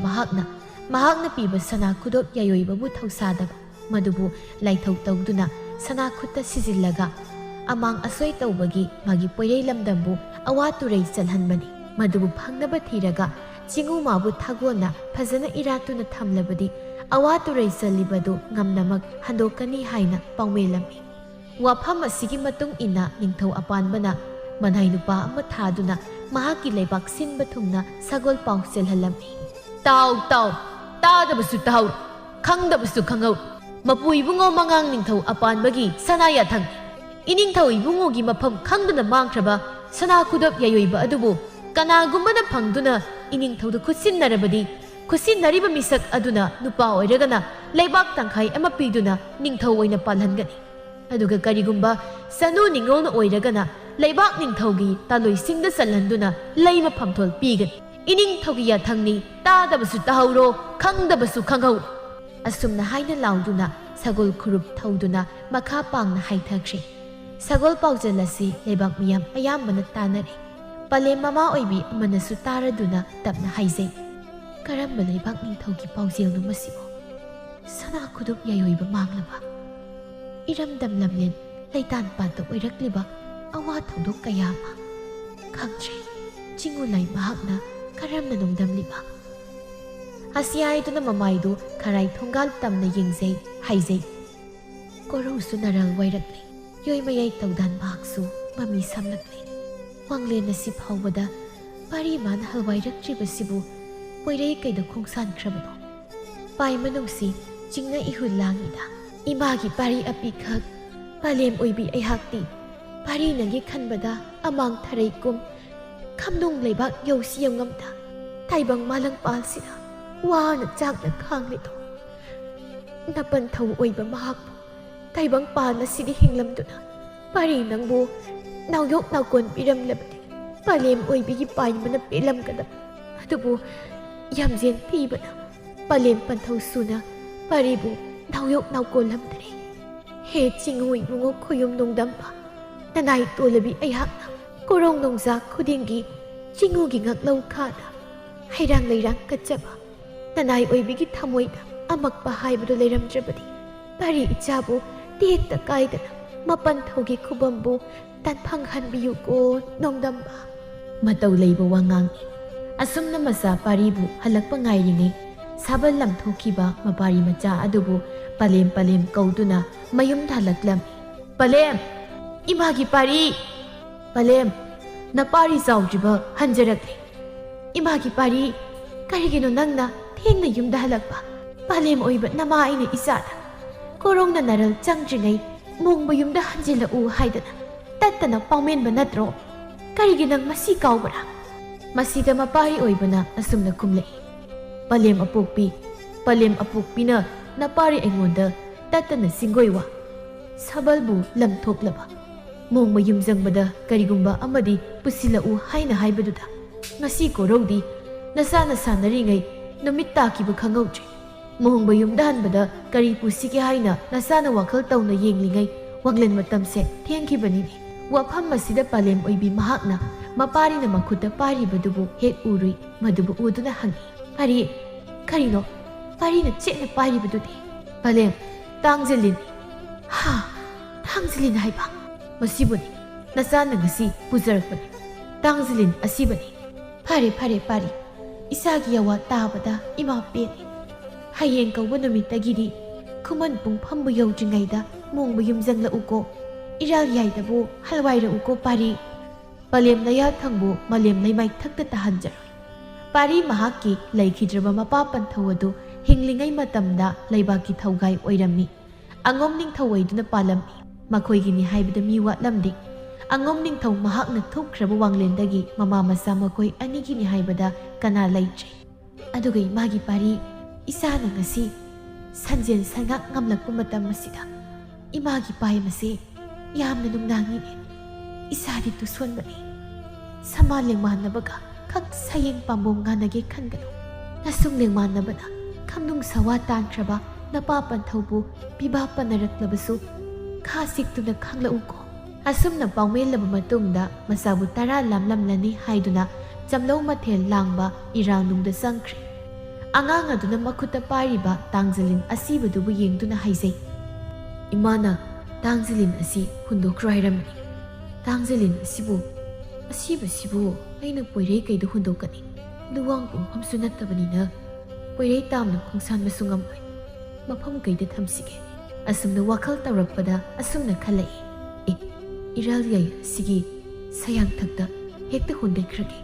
A: ꯃꯍꯥꯛꯅ ꯄꯤꯕ ꯁꯅꯥ ꯈꯨꯗꯣꯞ ꯌꯥꯏꯑꯣꯏꯕꯕꯨ ꯊꯧꯁꯥꯗꯕ, ꯃꯗꯨꯕꯨ ꯂꯥꯏꯊꯧ ꯇꯧꯗꯨꯅ ꯁꯅꯥ ꯈꯨꯠꯇ ꯁꯤꯖꯤꯜꯂꯒ ꯑꯃꯥꯡ ꯑꯁꯣꯏ ꯇꯧꯕꯒꯤ ꯃꯥꯒꯤ ꯄꯣꯏꯔꯩ ꯂꯝꯗꯝꯕꯨ ꯑꯋꯥ ꯇꯨꯔꯩ ꯆꯜꯍꯟꯕꯅꯤ꯫ ꯃꯗꯨꯕꯨ ꯐꯪꯅꯕ ꯊꯤꯔꯒ ꯆꯤꯉꯨ ꯃꯥꯕꯨ ꯊꯥꯒꯣꯟꯅ ꯐꯖꯅ ꯏꯔꯥꯠꯇꯨꯅ ꯊꯝꯂꯕꯗꯤ ꯑꯋꯥ ꯇꯨꯔꯩ ꯆꯜꯂꯤꯕꯗꯨ ꯉꯝꯅꯃꯛ ꯍꯟꯗꯣꯛꯀꯅꯤ ꯍꯥꯏꯅ ꯄꯥꯎꯃꯦꯜꯂꯝꯃꯤ꯫ ꯋꯥꯐꯝ ꯑꯁꯤꯒꯤ ꯃꯇꯨꯡ ꯏꯟꯅ ꯅꯤꯡꯊꯧ ꯑꯄꯥꯟꯕꯅ ꯃꯅꯥꯏ ꯅꯨꯄꯥ ꯑꯃ ꯊꯥꯗꯨꯅ ꯃꯍꯥꯛꯀꯤ ꯂꯩꯕꯥꯛ ꯁꯤꯟꯕ ꯊꯨꯡꯅ ꯁꯒꯣꯜ ꯄꯥꯎ ꯆꯦꯜꯍꯜꯂꯝꯃꯤ꯫ ꯇꯥꯎ ꯇꯥꯎ, ꯇꯥꯗꯕꯁꯨ ꯇꯥꯍꯧꯔꯣ, ꯈꯪꯗꯕꯁꯨ ꯈꯪꯍꯧꯔꯣ, ꯃꯄꯨ ꯏꯕꯨꯡꯉꯣ ꯃꯉꯥꯡ ꯅꯤꯡꯊꯧ ꯑꯄꯥꯟꯕꯒꯤ ꯁꯅꯥ ꯌꯥꯊꯪ ꯏꯅꯤꯡꯊꯧ ꯏꯕꯨꯡꯉꯣꯒꯤ ꯃꯐꯝ ꯈꯪꯗꯨꯅ ꯃꯥꯡꯈ꯭ꯔꯕ ꯁꯅꯥ ꯈꯨꯗꯣꯞ ꯌꯥꯏꯑꯣꯏꯕ ꯑꯗꯨꯕꯨ ꯀꯅꯥꯒꯨꯝꯕꯅ ꯐꯪꯗꯨꯅ ꯏꯅꯤꯡꯊꯧꯗ ꯈꯨꯠꯁꯤꯟꯅꯔꯕꯗꯤ ꯈꯨꯠꯁꯤꯟꯅꯔꯤꯕ ꯃꯤꯁꯛ ꯑꯗꯨꯅ ꯅꯨꯄꯥ ꯑꯣꯏꯔꯒꯅ ꯂꯩꯕꯥꯛ ꯇꯪꯈꯥꯏ ꯑꯃ ꯄꯤꯗꯨꯅ ꯅꯤꯡꯊꯧ ꯑꯣꯏꯅ ꯄꯥꯜꯍꯟꯒꯅꯤ꯫ ꯑꯗꯨꯒ ꯀꯔꯤꯒꯨꯝꯕ ꯆꯅꯨ ꯅꯤꯡꯉꯣꯜꯅ ꯑꯣꯏꯔꯒꯅ ꯂꯩꯕꯥꯛ ꯅꯤꯡꯊꯧꯒꯤ ꯇꯥꯂꯣꯏꯁꯤꯡꯗ ꯆꯜꯍꯟꯗꯨꯅ ꯂꯩꯃ ꯐꯝꯊꯣꯜ ꯄꯤꯒꯅꯤ꯫ ꯏꯅꯤꯡꯊꯧꯒꯤ ꯌꯥꯊꯪꯅꯤ, ꯇꯥꯗꯕꯁꯨ ꯇꯥꯍꯧꯔꯣ, ꯈꯪꯗꯕꯁꯨ ꯈꯪꯍꯧꯔꯣ꯫ ꯑꯁꯨꯝꯅ ꯍꯥꯏꯅ ꯂꯥꯎꯗꯨꯅ ꯁꯒꯣꯜ ꯈꯨꯔꯨꯞ ꯊꯧꯗꯨꯅ ꯃꯈꯥ ꯄꯥꯡꯅ ꯍꯥꯏꯊꯈ꯭ꯔꯦ꯫ ꯁꯒꯣꯜ ꯄꯥꯎꯖꯦꯜ ꯑꯁꯤ ꯂꯩꯕꯥꯛ ꯃꯤꯌꯥꯝ ꯑꯌꯥꯝꯕꯅ ꯇꯥꯅꯔꯦ꯫ ꯄꯂꯦꯝ ꯃꯃꯥ ꯑꯣꯏꯕꯤ ꯑꯃꯅꯁꯨ ꯇꯥꯔꯗꯨꯅ ꯇꯞꯅ ꯍꯥꯏꯖꯩ, ꯀꯔꯝꯕ ꯂꯩꯕꯥꯛ ꯅꯤꯡꯊꯧꯒꯤ ꯄꯥꯎꯖꯦꯜꯅꯣ ꯃꯁꯤꯕꯨ? ꯁꯅꯥ ꯈꯨꯗꯣꯞ ꯌꯥꯏꯑꯣꯏꯕ ꯃꯥꯡꯂꯕ, ꯏꯔꯝꯗꯝ ꯂꯝꯂꯦꯟ ꯂꯩꯇꯥꯟ ꯄꯥꯠꯇ ꯑꯣꯏꯔꯛꯂꯤꯕ ꯑꯋꯥ ꯊꯧꯗꯣꯛ ꯀꯌꯥ ꯑꯃ ꯈꯪꯗ꯭ꯔꯦ ꯆꯤꯉꯨ ꯂꯥꯏ ꯃꯍꯥꯛꯅ ꯀꯔꯝꯅ ꯅꯣꯡꯗꯝꯂꯤꯕ? ꯑꯁꯤ ꯍꯥꯏꯗꯨꯅ ꯃꯃꯥꯏꯗꯨ ꯈꯔꯥꯏ ꯊꯣꯡꯒꯥꯜ ꯇꯝꯅ ꯌꯦꯡꯖꯩ, ꯍꯥꯏꯖꯩ, ꯀꯣꯔꯧꯁꯨ ꯅꯔꯜ ꯋꯥꯏꯔꯛꯂꯤ, ꯌꯣꯏꯃꯌꯥꯏ ꯇꯧꯗꯥꯟ ꯃꯍꯥꯛꯁꯨ ꯃꯃꯤ ꯁꯥꯝꯂꯛꯂꯤ꯫ ꯋꯥꯡꯂꯦꯟ ꯑꯁꯤ ꯐꯥꯎꯕꯗ ꯄꯥꯔꯤ ꯃꯥꯅ ꯍꯜꯋꯥꯏꯔꯛꯇ꯭ꯔꯤꯕꯁꯤꯕꯨ ꯄꯣꯏꯔꯩ ꯀꯩꯗ ꯈꯣꯡꯁꯥꯟꯈ꯭ꯔꯕꯅꯣ? ꯄꯥꯏ ꯃꯅꯨꯡꯁꯤ ꯆꯤꯡꯅ ꯏꯍꯨꯜ ꯂꯥꯡꯏꯗ ꯏꯃꯥꯒꯤ ꯄꯥꯔꯤ ꯑꯄꯤꯈꯛ ꯄꯂꯦꯝ ꯑꯣꯏꯕꯤ ꯑꯩꯍꯥꯛꯇꯤ ꯄꯥꯔꯤꯅꯒꯤ ꯈꯟꯕꯗ ꯑꯃꯥꯡ ꯊꯔꯩꯀꯨꯝ ꯈꯝꯅꯨꯡ ꯂꯩꯕꯥꯛ ꯌꯧꯁꯤ ꯌꯧꯉꯝꯗ ꯇꯥꯏꯕꯪ ꯃꯥꯂꯪꯄꯥꯜꯁꯤꯗ ꯋꯥꯅ ꯆꯥꯛꯅ ꯈꯥꯡꯂꯤꯗꯣ꯫ ꯅꯄꯟꯊꯧ ꯑꯣꯏꯕ ꯃꯍꯥꯛꯄꯨ ꯇꯥꯏꯕꯪ ꯄꯥꯟ ꯑꯁꯤꯗ ꯍꯤꯡꯂꯝꯗꯨꯅ ꯄꯥꯔꯤ ꯅꯪꯕꯨ ꯅꯥꯎꯌꯣꯛ ꯅꯥꯎꯀꯣꯟ ꯄꯤꯔꯝꯂꯕꯗꯤ ꯄꯂꯦꯝ ꯑꯣꯏꯕꯤꯒꯤ ꯄꯥꯏꯕꯅ ꯄꯦꯜꯂꯝꯒꯗꯕ, ꯑꯗꯨꯕꯨ ꯌꯥꯝꯖꯦꯟ ꯊꯤꯕꯅ ꯄꯂꯦꯝ ꯄꯟꯊꯧ ꯁꯨꯅ ꯄꯥꯔꯤꯕꯨ ꯅꯥꯎꯌꯣꯛ ꯅꯥꯎꯀꯣꯜꯂꯝꯗꯔꯦ ꯍꯦ ꯆꯤꯡꯉꯨ ꯏꯕꯨꯡꯉꯣ ꯈꯨꯌꯨꯝ ꯅꯣꯡꯗꯝꯕ ꯅꯅꯥꯏ ꯇꯣꯜꯂꯕꯤ ꯑꯩꯍꯥꯛꯅ ꯀꯣꯔꯣꯡ ꯅꯣꯡꯖꯥ ꯈꯨꯗꯤꯡꯒꯤ ꯆꯤꯡꯉꯨꯒꯤ ꯉꯛꯂꯧ ꯈꯥꯗ ꯍꯩꯔꯥꯡ ꯂꯩꯔꯥꯡ ꯀꯠꯆꯕ ꯅꯅꯥꯏ ꯑꯣꯏꯕꯤꯒꯤ ꯊꯃꯣꯏꯗ ꯑꯃꯛꯄ ꯍꯥꯏꯕꯗꯨ ꯂꯩꯔꯝꯗ꯭ꯔꯕꯗꯤ ꯄꯥꯔꯤ ꯏꯆꯥꯕꯨ ꯇꯦꯛꯇ ꯀꯥꯏꯗꯅ ꯃꯄꯟ ꯊꯧꯒꯤ ꯈꯨꯕꯝꯕꯨ ꯇꯥꯟꯐꯪꯍꯟꯕꯤꯌꯨꯀꯣ ꯅꯣꯡꯗꯝꯕ ꯃꯇꯧ ꯂꯩꯕ ꯋꯥꯉꯥꯡꯅꯤ ꯑꯁꯨꯝꯅ ꯃꯆꯥ ꯄꯥꯔꯤꯕꯨ ꯍꯜꯂꯛꯄ ꯉꯥꯏꯔꯤꯉꯩ ꯁꯥꯕꯜ ꯂꯪꯊꯣꯛꯈꯤꯕ ꯃꯄꯥꯔꯤ ꯃꯆꯥ ꯑꯗꯨꯕꯨ ꯄꯂꯦꯝ ꯄꯂꯦꯝ ꯀꯧꯗꯨꯅ ꯃꯌꯨꯝꯗ ꯍꯜꯂꯛꯂꯝꯃꯤ ꯄꯂꯦꯝ ꯏꯃꯥꯒꯤ ꯄꯥꯔꯤ ꯄꯂꯦꯝ ꯅꯄꯥꯔꯤ ꯆꯥꯎꯗ꯭ꯔꯤꯕ ꯍꯟꯖꯔꯛꯂꯦ ꯏꯃꯥꯒꯤ ꯄꯥꯔꯤ ꯀꯔꯤꯒꯤꯅꯣ ꯅꯪꯅ ꯊꯦꯡꯅ ꯌꯨꯝꯗ ꯍꯜꯂꯛꯄ ꯄꯂꯦꯝ ꯑꯣꯏꯕ ꯅꯃꯥ ꯑꯩꯅ ꯏꯆꯥꯗ ꯀꯣꯔꯣꯡꯅ ꯅꯔꯜ ꯆꯪꯗ꯭ꯔꯤꯉꯩ ꯃꯣꯡꯕ ꯌꯨꯝꯗ ꯍꯟꯖꯤꯜꯂꯛꯎ ꯍꯥꯏꯗꯅ ꯇꯠꯇꯅ ꯄꯥꯎꯃꯦꯟꯕ ꯅꯠꯇ꯭ꯔꯣ ꯀꯔꯤꯒꯤ ꯅꯪ ꯃꯁꯤ ꯀꯥꯎꯕ꯭ꯔꯥ ꯃꯁꯤꯗ ꯃꯄꯥꯔꯤ ꯑꯣꯏꯕꯅ ꯑꯁꯨꯝꯅ ꯈꯨꯝꯂꯛꯏ ꯄꯂꯦꯝ ꯑꯄꯣꯛꯄꯤꯅ ꯅꯄꯥꯔꯤ ꯑꯩꯉꯣꯟꯗ ꯇꯠꯇꯅ ꯆꯤꯡꯒꯣꯏꯋꯥ ꯁꯥꯕꯜꯕꯨ ꯂꯝꯊꯣꯛꯂꯕ ꯃꯣꯡꯕ ꯌꯨꯝꯖꯪꯕꯗ ꯀꯔꯤꯒꯨꯝꯕ ꯑꯃꯗꯤ ꯄꯨꯁꯤꯜꯂꯛꯎ ꯍꯥꯏꯅ ꯍꯥꯏꯕꯗꯨꯗ ꯉꯁꯤ ꯀꯣꯔꯧꯗꯤ ꯅꯁꯥꯅ ꯁꯥꯟꯅꯔꯤꯉꯩ ꯅꯨꯃꯤꯠ ꯇꯥꯈꯤꯕ ꯈꯪꯍꯧꯗ꯭ꯔꯦ ꯃꯣꯡꯕ ꯌꯨꯝꯗ ꯍꯟꯕꯗ ꯀꯔꯤ ꯄꯨꯁꯤꯒꯦ ꯍꯥꯏꯅ ꯅꯁꯥꯅ ꯋꯥꯈꯜ ꯇꯧꯅ ꯌꯦꯡꯂꯤꯉꯩ ꯋꯥꯡꯂꯦꯟ ꯃꯇꯝꯁꯦ ꯊꯦꯡꯈꯤꯕꯅꯤꯅꯦ ꯋꯥꯐꯝ ꯑꯁꯤꯗ ꯄꯂꯦꯝ ꯑꯣꯏꯕꯤ ꯃꯍꯥꯛꯅ ꯃꯄꯥꯔꯤꯅ ꯃꯈꯨꯠꯇ ꯄꯥꯏꯔꯤꯕꯗꯨꯕꯨ ꯍꯦꯛ ꯎꯔꯨꯏ ꯃꯗꯨꯕꯨ ꯎꯗꯨꯅ ꯍꯪꯉꯤ ꯄꯥꯔꯤ ꯀꯔꯤꯅꯣ ꯄꯥꯔꯤꯅ ꯆꯦꯠꯅ ꯄꯥꯏꯔꯤꯕꯗꯨꯗꯤ ꯄꯂꯦꯝ ꯇꯥꯡꯖꯂꯤꯟ ꯍꯥ ꯇꯥꯡꯖꯂꯤꯟ ꯍꯥꯏꯕ ꯃꯁꯤꯕꯨꯅꯤ ꯅꯆꯥꯅ ꯉꯁꯤ ꯄꯨꯖꯔꯛꯄꯅꯤ ꯇꯥꯡꯖꯂꯤꯟ ꯑꯁꯤꯕꯅꯤ ꯐꯔꯦ ꯄꯥꯔꯤ ꯏꯆꯥꯒꯤ ꯑꯋꯥ ꯇꯥꯕꯗ ꯏꯃꯥ ꯄꯦꯟꯅꯤ ꯍꯌꯦꯡ ꯀꯧꯕ ꯅꯨꯃꯤꯠꯇꯒꯤꯗꯤ ꯈꯨꯃꯟ ꯄꯨꯡꯐꯝꯕꯨ ꯌꯧꯗ꯭ꯔꯤꯉꯩꯗ ꯃꯣꯡꯕ ꯌꯨꯝꯖꯪꯂꯛꯎꯀꯣ ꯏꯔꯥꯜ ꯌꯥꯏꯗꯕꯨ ꯍꯜꯋꯥꯏꯔꯛꯎꯀꯣ ꯄꯥꯔꯤ ꯄꯂꯦꯝ ꯅꯌꯥꯊꯪꯕꯨ ꯃꯥꯂꯦꯝ ꯂꯩꯃꯥꯏꯊꯛꯇ ꯇꯥꯍꯟꯖꯔꯣꯏ ꯄꯥꯔꯤ ꯃꯍꯥꯛꯀꯤ ꯂꯩꯈꯤꯗ꯭ꯔꯕ ꯃꯄꯥ ꯄꯟꯊꯧ ꯑꯗꯨ ꯍꯤꯡꯂꯤꯉꯩ ꯃꯇꯝꯗ ꯂꯩꯕꯥꯛꯀꯤ ꯊꯧꯒꯥꯏ ꯑꯣꯏꯔꯝꯃꯤ ꯑꯉꯣꯝ ꯅꯤꯡꯊꯧ ꯑꯣꯏꯗꯨꯅ ꯄꯥꯜꯂꯝꯃꯤ ꯃꯈꯣꯏꯒꯤꯅꯤ ꯍꯥꯏꯕꯗ ꯃꯤ ꯋꯥꯠꯂꯝꯗꯦ ꯑꯉꯣꯝ ꯅꯤꯡꯊꯧ ꯃꯍꯥꯛꯅ ꯊꯨꯞꯈ꯭ꯔꯕ ꯋꯥꯡꯂꯦꯟꯗꯒꯤ ꯃꯃꯥ ꯃꯆꯥ ꯃꯈꯣꯏ ꯑꯅꯤꯒꯤꯅꯤ ꯍꯥꯏꯕꯗ ꯀꯅꯥ ꯂꯩꯇ꯭ꯔꯦ ꯑꯗꯨꯒ ꯏꯃꯥꯒꯤ ꯄꯥꯔꯤ ꯏꯆꯥꯅ ꯉꯁꯤ ꯁꯟꯖꯦꯟ ꯁꯟꯉꯥꯛ ꯉꯝꯂꯛꯄ ꯃꯇꯝ ꯑꯁꯤꯗ ꯏꯃꯥꯒꯤ ꯄꯥꯏꯃꯁꯦ ꯌꯥꯝꯅ ꯅꯨꯡꯅꯥꯡꯉꯤꯅꯦ ꯏꯆꯥꯗꯤ ꯇꯨꯁꯣꯟꯕꯅꯤ ꯁꯃꯥ ꯂꯦꯡꯃꯥꯟꯅꯕꯒ ꯈꯛ ꯁꯌꯦꯡ ꯄꯥꯝꯕꯣꯝ ꯉꯥꯟꯅꯒꯦ ꯈꯟꯒꯅꯨ ꯅꯁꯨꯝ ꯂꯦꯡꯃꯥꯟꯅꯕꯅ ꯈꯝꯅꯨꯡ ꯁꯋꯥ ꯇꯥꯟꯈ꯭ꯔꯕ ꯅꯄꯥ ꯄꯟꯊꯧꯕꯨ ꯄꯤꯕꯥ ꯄꯟꯅꯔꯛꯂꯕꯁꯨ ꯈꯥ ꯁꯤꯛꯇꯨꯅ ꯈꯪꯂꯛꯎꯀꯣ ꯑꯁꯨꯝꯅ ꯄꯥꯎꯃꯦꯜꯂꯕ ꯃꯇꯨꯡꯗ ꯃꯆꯥꯕꯨ 10 ꯂꯥꯝꯂꯝꯂꯅꯤ ꯍꯥꯏꯗꯨꯅ ꯆꯝꯂꯧ ꯃꯊꯦꯜ ꯂꯥꯡꯕ ꯏꯔꯥꯡꯅꯨꯡꯗ ꯆꯪꯈ꯭ꯔꯦ ꯑꯉꯥꯡ ꯑꯗꯨꯅ ꯃꯈꯨꯠꯇ ꯄꯥꯏꯔꯤꯕ ꯇꯥꯡꯖꯂꯤꯟ ꯑꯁꯤꯕꯗꯨꯕꯨ ꯌꯦꯡꯗꯨꯅ ꯍꯥꯏꯖꯩ ꯏꯃꯥꯅ ꯇꯥꯡꯖꯂꯤꯟ ꯑꯁꯤ ꯍꯨꯟꯗꯣꯛꯈ꯭ꯔꯣ ꯍꯥꯏꯔꯝꯕꯅꯤ ꯇꯥꯡꯖꯂꯤꯟ ꯑꯁꯤꯕꯁꯤꯕꯨ ꯑꯩꯅ ꯄꯣꯏꯔꯩ ꯀꯩꯗ ꯍꯨꯟꯗꯣꯛꯀꯅꯤ ꯂꯨꯋꯥꯡ ꯄꯨꯡꯐꯝꯁꯨ ꯅꯠꯇꯕꯅꯤꯅ ꯄꯣꯏꯔꯩ ꯇꯥꯝꯅ ꯈꯣꯡꯁꯥꯟꯕꯁꯨ ꯉꯝꯂꯣꯏ ꯃꯐꯝ ꯀꯩꯗ ꯊꯝꯁꯤꯒꯦ ꯑꯁꯨꯝꯅ ꯋꯥꯈꯜ ꯇꯧꯔꯛꯄꯗ ꯑꯁꯨꯝꯅ ꯈꯜꯂꯛꯏ ꯏꯔꯥꯜ ꯌꯥꯏ ꯑꯁꯤꯒꯤ ꯁꯌꯥꯡꯊꯛꯇ ꯍꯦꯛꯇ ꯍꯨꯟꯗꯣꯛꯈ꯭ꯔꯒꯦ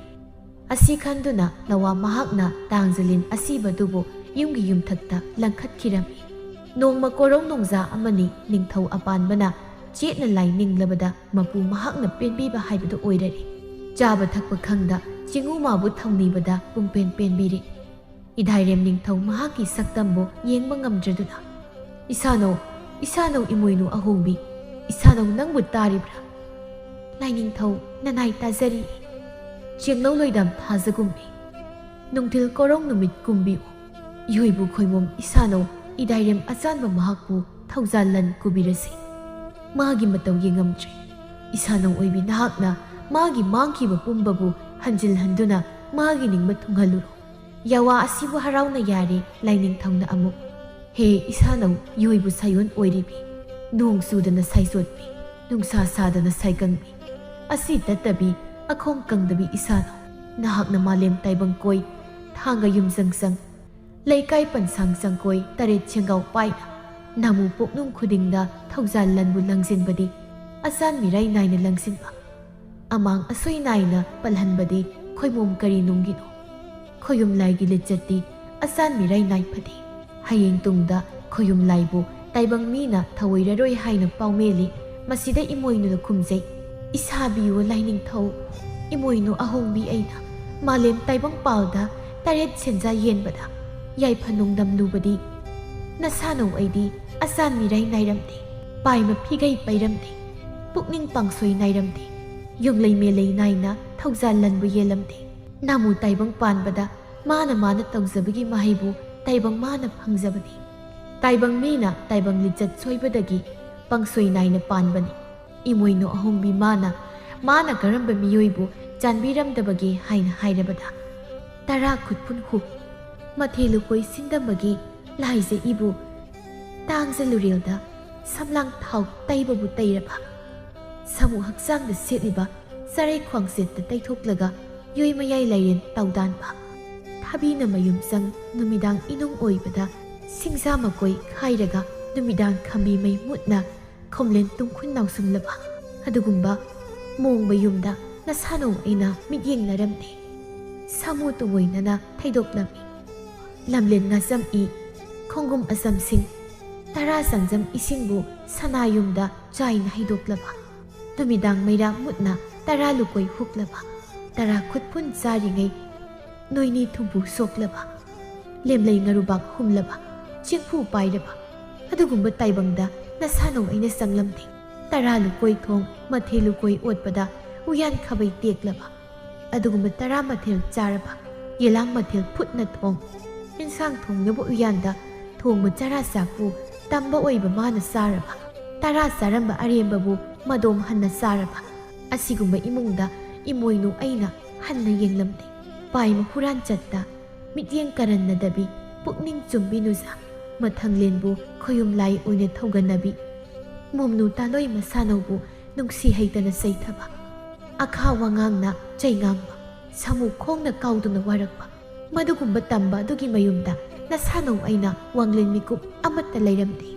A: ꯑꯁꯤ ꯈꯟꯗꯨꯅ ꯅꯋꯥ ꯃꯍꯥꯛꯅ ꯇꯥꯡꯖꯂꯤꯟ ꯑꯁꯤꯕꯗꯨꯕꯨ ꯌꯨꯝꯒꯤ ꯌꯨꯝꯊꯛꯇ ꯂꯪꯈꯠꯈꯤꯔꯝꯃꯤ ꯅꯣꯡꯃ ꯀꯣꯔꯧ ꯅꯣꯡꯖꯥ ꯑꯃꯅꯤ ꯅꯤꯡꯊꯧ ꯑꯄꯥꯟꯕꯅ ꯆꯦꯠꯅ ꯂꯥꯏ ꯅꯤꯡꯂꯕꯗ ꯃꯄꯨ ꯃꯍꯥꯛꯅ ꯄꯦꯟꯕꯤꯕ ꯍꯥꯏꯕꯗꯨ ꯑꯣꯏꯔꯔꯤ ꯆꯥꯕ ꯊꯛꯄ ꯈꯪꯗ ꯆꯤꯡꯉꯨꯃꯥꯕꯨ ꯊꯧꯅꯤꯕꯗ ꯄꯨꯡꯄꯦꯟ ꯄꯦꯟꯕꯤꯔꯤ ꯏꯙꯥꯏꯔꯦꯝ ꯅꯤꯡꯊꯧ ꯃꯍꯥꯛꯀꯤ ꯁꯛꯇꯝꯕꯨ ꯌꯦꯡꯕ ꯉꯝꯗ꯭ꯔꯗꯨꯅ ꯏꯁꯥꯅꯧ ꯏꯃꯣꯏꯅꯨ ꯑꯍꯣꯡꯕꯤ ꯏꯁꯥꯅꯧ ꯅꯪꯕꯨ ꯇꯥꯔꯤꯕ꯭ꯔꯥ ꯂꯥꯏꯅꯤꯡꯊꯧ ꯅꯅꯥꯏ ꯇꯥꯖꯔꯤ ꯆꯦꯡꯂꯧ ꯂꯣꯏꯗꯥꯝ ꯊꯥꯖꯒꯨꯝꯕꯤ ꯅꯨꯡꯊꯤꯜ ꯀꯣꯔꯧ ꯅꯨꯃꯤꯠ ꯀꯨꯝꯕꯤꯎ ꯏꯍꯣꯏꯕꯨ ꯈꯣꯏꯃꯣꯝ ꯏꯁꯥꯅꯧ ꯏꯙꯥꯏꯔꯦꯝ ꯑꯆꯥꯟꯕ ꯃꯍꯥꯛꯄꯨ ꯊꯧꯖꯥꯜ ꯂꯟ ꯀꯨꯕꯤꯔꯁꯤ ꯃꯥꯒꯤ ꯃꯇꯧ ꯌꯦꯡꯉꯝꯗ꯭ꯔꯦ ꯏꯁꯥꯅꯧ ꯑꯣꯏꯕꯤ ꯅꯍꯥꯛꯅ ꯃꯥꯒꯤ ꯃꯥꯡꯈꯤꯕ ꯄꯨꯝꯕꯕꯨ ꯍꯟꯖꯤꯜꯍꯟꯗꯨꯅ ꯃꯥꯒꯤ ꯅꯤꯡꯕ ꯊꯨꯡꯍꯜꯂꯨꯔꯣ ꯌꯥꯋꯥ ꯑꯁꯤꯕꯨ ꯍꯔꯥꯎꯅ ꯌꯥꯔꯦ ꯂꯥꯏꯅꯤꯡꯊꯧꯅ ꯑꯃꯨꯛ ꯍꯦ ꯏꯁꯥꯅꯧ ꯏꯍꯣꯏꯕꯨ ꯁꯥꯌꯣꯟ ꯑꯣꯏꯔꯤꯕꯤ ꯅꯣꯡ ꯆꯨꯗꯅ ꯁꯥꯏꯆꯣꯠꯄꯤ ꯅꯨꯡꯁꯥ ꯁꯥꯗꯅ ꯁꯥꯏꯒꯪꯕꯤ ꯑꯁꯤ ꯇꯠꯇꯕꯤ ꯑꯈꯣꯡ ꯀꯪꯗꯕꯤ ꯏꯁꯥꯅꯧ ꯅꯍꯥꯛꯅ ꯃꯥꯂꯦꯝ ꯇꯥꯏꯕꯪ ꯀꯣꯏ ꯊꯥꯡꯒ ꯌꯨꯝꯖꯪ ꯆꯪ ꯂꯩꯀꯥꯏ ꯄꯟꯁꯥꯡ ꯆꯪꯀꯣꯏ ꯇꯔꯦꯠ ꯁꯦꯡꯒꯥꯎ ꯄꯥꯏꯅ ꯅꯥꯃꯨ ꯄꯣꯛꯅꯨꯡ ꯈꯨꯗꯤꯡꯗ ꯊꯧꯖꯥꯜ ꯂꯟꯕꯨ ꯂꯪꯁꯤꯟꯕꯗꯤ ꯑꯆꯥꯟ ꯃꯤꯔꯥꯏ ꯅꯥꯏꯅ ꯂꯪꯁꯤꯟꯕ ꯑꯃꯥꯡ ꯑꯁꯣꯏ ꯅꯥꯏꯅ ꯄꯜꯍꯟꯕꯗꯤ ꯈꯣꯏꯃꯣꯝ ꯀꯔꯤ ꯅꯨꯡꯒꯤꯅꯣ ꯈꯣꯌꯨꯝ ꯂꯥꯏꯒꯤ ꯂꯤꯆꯠꯇꯤ ꯑꯆꯥꯟ ꯃꯤꯔꯥꯏ ꯅꯥꯏꯐꯗꯦ ꯍꯌꯦꯡ ꯇꯨꯡꯗ ꯈꯣꯌꯨꯝ ꯂꯥꯏꯕꯨ ꯇꯥꯏꯕꯪ ꯃꯤꯅ ꯊꯑꯣꯏꯔꯔꯣꯏ ꯍꯥꯏꯅ ꯄꯥꯎꯃꯦꯜꯂꯤ ꯃꯁꯤꯗ ꯏꯃꯣꯏꯅꯨꯅ ꯈꯨꯝꯖꯩ ꯏꯁꯥꯕꯤꯌꯨ ꯂꯥꯏꯅꯤꯡꯊꯧ ꯏꯃꯣꯏꯅꯨ ꯑꯍꯣꯡꯕꯤ ꯑꯩꯅ ꯃꯥꯂꯦꯝ ꯇꯥꯏꯕꯪ ꯄꯥꯜꯗ 10 ꯁꯦꯟꯖꯥ ꯌꯦꯟꯕꯗ ꯌꯥꯏꯐ ꯅꯨꯡꯗꯝ ꯂꯨꯕꯗꯤ ꯅꯁꯥꯅꯧ ꯑꯩꯗꯤ ꯑꯆꯥꯟ ꯃꯤꯔꯥꯏ ꯅꯥꯏꯔꯝꯗꯦ ꯄꯥꯏꯃ ꯐꯤꯒꯩ ꯄꯩꯔꯝꯗꯦ ꯄꯨꯛꯅꯤꯡ ꯄꯥꯡꯁꯣꯏ ꯅꯥꯏꯔꯝꯗꯦ ꯌꯨꯝꯂꯩ ꯃꯦꯂꯩ ꯅꯥꯏꯅ ꯊꯧꯖꯥꯜ ꯂꯟꯕꯨ ꯌꯦꯜꯂꯝꯗꯦ ꯅꯥꯃꯨ ꯇꯥꯏꯕꯪ ꯄꯥꯟꯕꯗ ꯃꯥꯅ ꯇꯧꯖꯕꯒꯤ ꯃꯍꯩꯕꯨ ꯇꯥꯏꯕꯪ ꯃꯥꯅ ꯐꯪꯖꯕꯅꯤ ꯇꯥꯏꯕꯪ ꯃꯤꯅ ꯇꯥꯏꯕꯪ ꯂꯤꯆꯠ ꯁꯣꯏꯕꯗꯒꯤ ꯄꯪꯁꯣꯏ ꯅꯥꯏꯅ ꯄꯥꯟꯕꯅꯤ꯫ ꯏꯃꯣꯏꯅꯨ ꯑꯍꯣꯡꯕꯤ ꯃꯥꯅ ꯀꯔꯝꯕ ꯃꯤꯑꯣꯏꯕꯨ ꯆꯥꯟꯕꯤꯔꯝꯗꯕꯒꯦ ꯍꯥꯏꯅ ꯍꯥꯏꯔꯕꯗ ꯇꯔꯥ ꯈꯨꯠꯄꯨꯟ ꯍꯨꯛ ꯃꯊꯦꯜ ꯂꯨꯀꯣꯏ ꯁꯤꯟꯗꯝꯕꯒꯤ ꯂꯥꯏꯖ ꯏꯕꯨ ꯇꯥꯡꯖ-ꯂꯨꯔꯦꯜꯗ ꯁꯝꯂꯥꯡ ꯊꯥꯎ ꯇꯩꯕꯕꯨ ꯇꯩꯔꯕ ꯁꯥꯃꯨ ꯍꯛꯆꯥꯡꯗ ꯁꯦꯠꯂꯤꯕ ꯆꯔꯩ ꯈ꯭ꯋꯥꯡꯁꯦꯠꯇ ꯇꯩꯊꯣꯛꯂꯒ ꯌꯣꯏ ꯃꯌꯥꯏ ꯂꯥꯏꯔꯦꯟ ꯇꯧꯗꯥꯟꯕ ꯊꯕꯤꯅ ꯃꯌꯨꯝ ꯆꯪ ꯅꯨꯃꯤꯗꯥꯡ ꯏꯅꯨꯡ ꯑꯣꯏꯕꯗ ꯁꯤꯡꯖꯥ ꯃꯀꯣꯏ ꯈꯥꯏꯔꯒ ꯅꯨꯃꯤꯗꯥꯡ ꯈꯝꯕꯤ ꯃꯩ ꯃꯨꯠꯅ ꯈꯣꯝꯂꯦꯟ ꯇꯨꯝꯈꯨꯟ ꯅꯥꯎꯁꯨꯝꯂꯕ ꯑꯗꯨꯒꯨꯝꯕ ꯃꯣꯡꯕ ꯌꯨꯝꯗ ꯅꯁꯥꯅꯧ ꯑꯩꯅ ꯃꯤꯠꯌꯦꯡꯅꯔꯝꯗꯦ꯫ ꯁꯥꯃꯨ ꯇꯨꯡꯑꯣꯏꯅꯅ ꯊꯩꯗꯣꯛꯂꯝꯃꯤ꯫ ꯂꯝꯂꯦꯟ ꯉꯥꯆꯝ ꯏ ꯈꯣꯡꯒꯨꯝ ꯑꯆꯝꯁꯤꯡ ꯇꯔꯥ ꯆꯪꯖꯝ ꯏꯁꯤꯡꯕꯨ ꯁꯅꯥꯌꯨꯝꯗ ꯆꯥꯏꯅ ꯍꯩꯗꯣꯛꯂꯕ ꯅꯨꯃꯤꯗꯥꯡ ꯃꯩꯔꯥ ꯃꯨꯠꯅ ꯇꯔꯥ ꯂꯨꯀꯣꯏ ꯍꯨꯛꯂꯕ ꯇꯔꯥ ꯈꯨꯠꯄꯨꯟ ꯆꯥꯔꯤꯉꯩ ꯅꯣꯏꯅꯤ ꯊꯨꯝꯐꯨ ꯁꯣꯛꯂꯕ ꯂꯦꯝꯂꯩ ꯉꯥꯔꯨꯕꯥꯛ ꯍꯨꯝꯂꯕ ꯆꯦꯡꯐꯨ ꯄꯥꯏꯔꯕ ꯑꯗꯨꯒꯨꯝꯕ ꯇꯥꯏꯕꯪꯗ ꯅꯁꯥꯅꯧ ꯑꯩꯅ ꯆꯪꯂꯝꯗꯦ꯫ ꯇꯔꯥ ꯂꯨꯀꯣꯏ ꯊꯣꯡ ꯃꯊꯦꯜ ꯂꯨꯀꯣꯏ ꯑꯣꯠꯄꯗ ꯎꯌꯥꯟ ꯈꯥꯕꯩ ꯇꯦꯛꯂꯕ ꯑꯗꯨꯒꯨꯝꯕ ꯇꯔꯥ ꯃꯊꯦꯜ ꯆꯥꯔꯕ ꯌꯦꯂꯥꯡ ꯃꯊꯦꯜ ꯐꯨꯠꯅ ꯊꯣꯡ ꯏꯟꯁꯥꯡ ꯊꯣꯡꯅꯕ ꯎꯌꯥꯟꯗ ꯊꯣꯡꯕ ꯆꯔꯥ ꯆꯥꯛꯄꯨ ꯇꯝꯕ ꯑꯣꯏꯕ ꯃꯥꯅ ꯆꯥꯔꯕ ꯇꯔꯥ ꯆꯥꯔꯝꯕ ꯑꯔꯦꯝꯕꯕꯨ ꯃꯗꯣꯝ ꯍꯟꯅ ꯆꯥꯔꯕ ꯑꯁꯤꯒꯨꯝꯕ ꯏꯃꯨꯡꯗ ꯏꯃꯣꯏꯅꯨ ꯑꯩꯅ ꯍꯟꯅ ꯌꯦꯡꯂꯝꯗꯦ꯫ ꯄꯥꯏꯃ ꯍꯨꯔꯥꯟ ꯆꯠꯇ ꯃꯤꯠꯌꯦꯡ ꯀꯔꯟꯅꯗꯕꯤ ꯄꯨꯛꯅꯤꯡ ꯆꯨꯝꯕꯤꯅꯨꯖꯥ ꯃꯊꯪꯂꯦꯟꯕꯨ ꯈꯣꯌꯨꯝ ꯂꯥꯏ ꯑꯣꯏꯅ ꯊꯧꯒꯟꯅꯕꯤ ꯃꯣꯝꯅꯨ ꯇꯥꯂꯣꯏ ꯃꯁꯥꯅꯧꯕꯨ ꯅꯨꯡꯁꯤ ꯍꯩꯇꯅ ꯆꯩꯊꯕ ꯑꯈꯥ ꯋꯥꯉꯥꯡꯅ ꯆꯩꯉꯥꯡꯕ ꯁꯥꯃꯨ ꯈꯣꯡꯅ ꯀꯥꯎꯗꯨꯅ ꯋꯥꯔꯛꯄ ꯃꯗꯨꯒꯨꯝꯕ ꯇꯝꯕ ꯑꯗꯨꯒꯤ ꯃꯌꯨꯝꯗ ꯅꯁꯥꯅꯧ ꯑꯩꯅ ꯋꯥꯡꯂꯦꯟ ꯃꯤꯀꯨꯞ ꯑꯃꯠꯇ ꯂꯩꯔꯝꯗꯦ꯫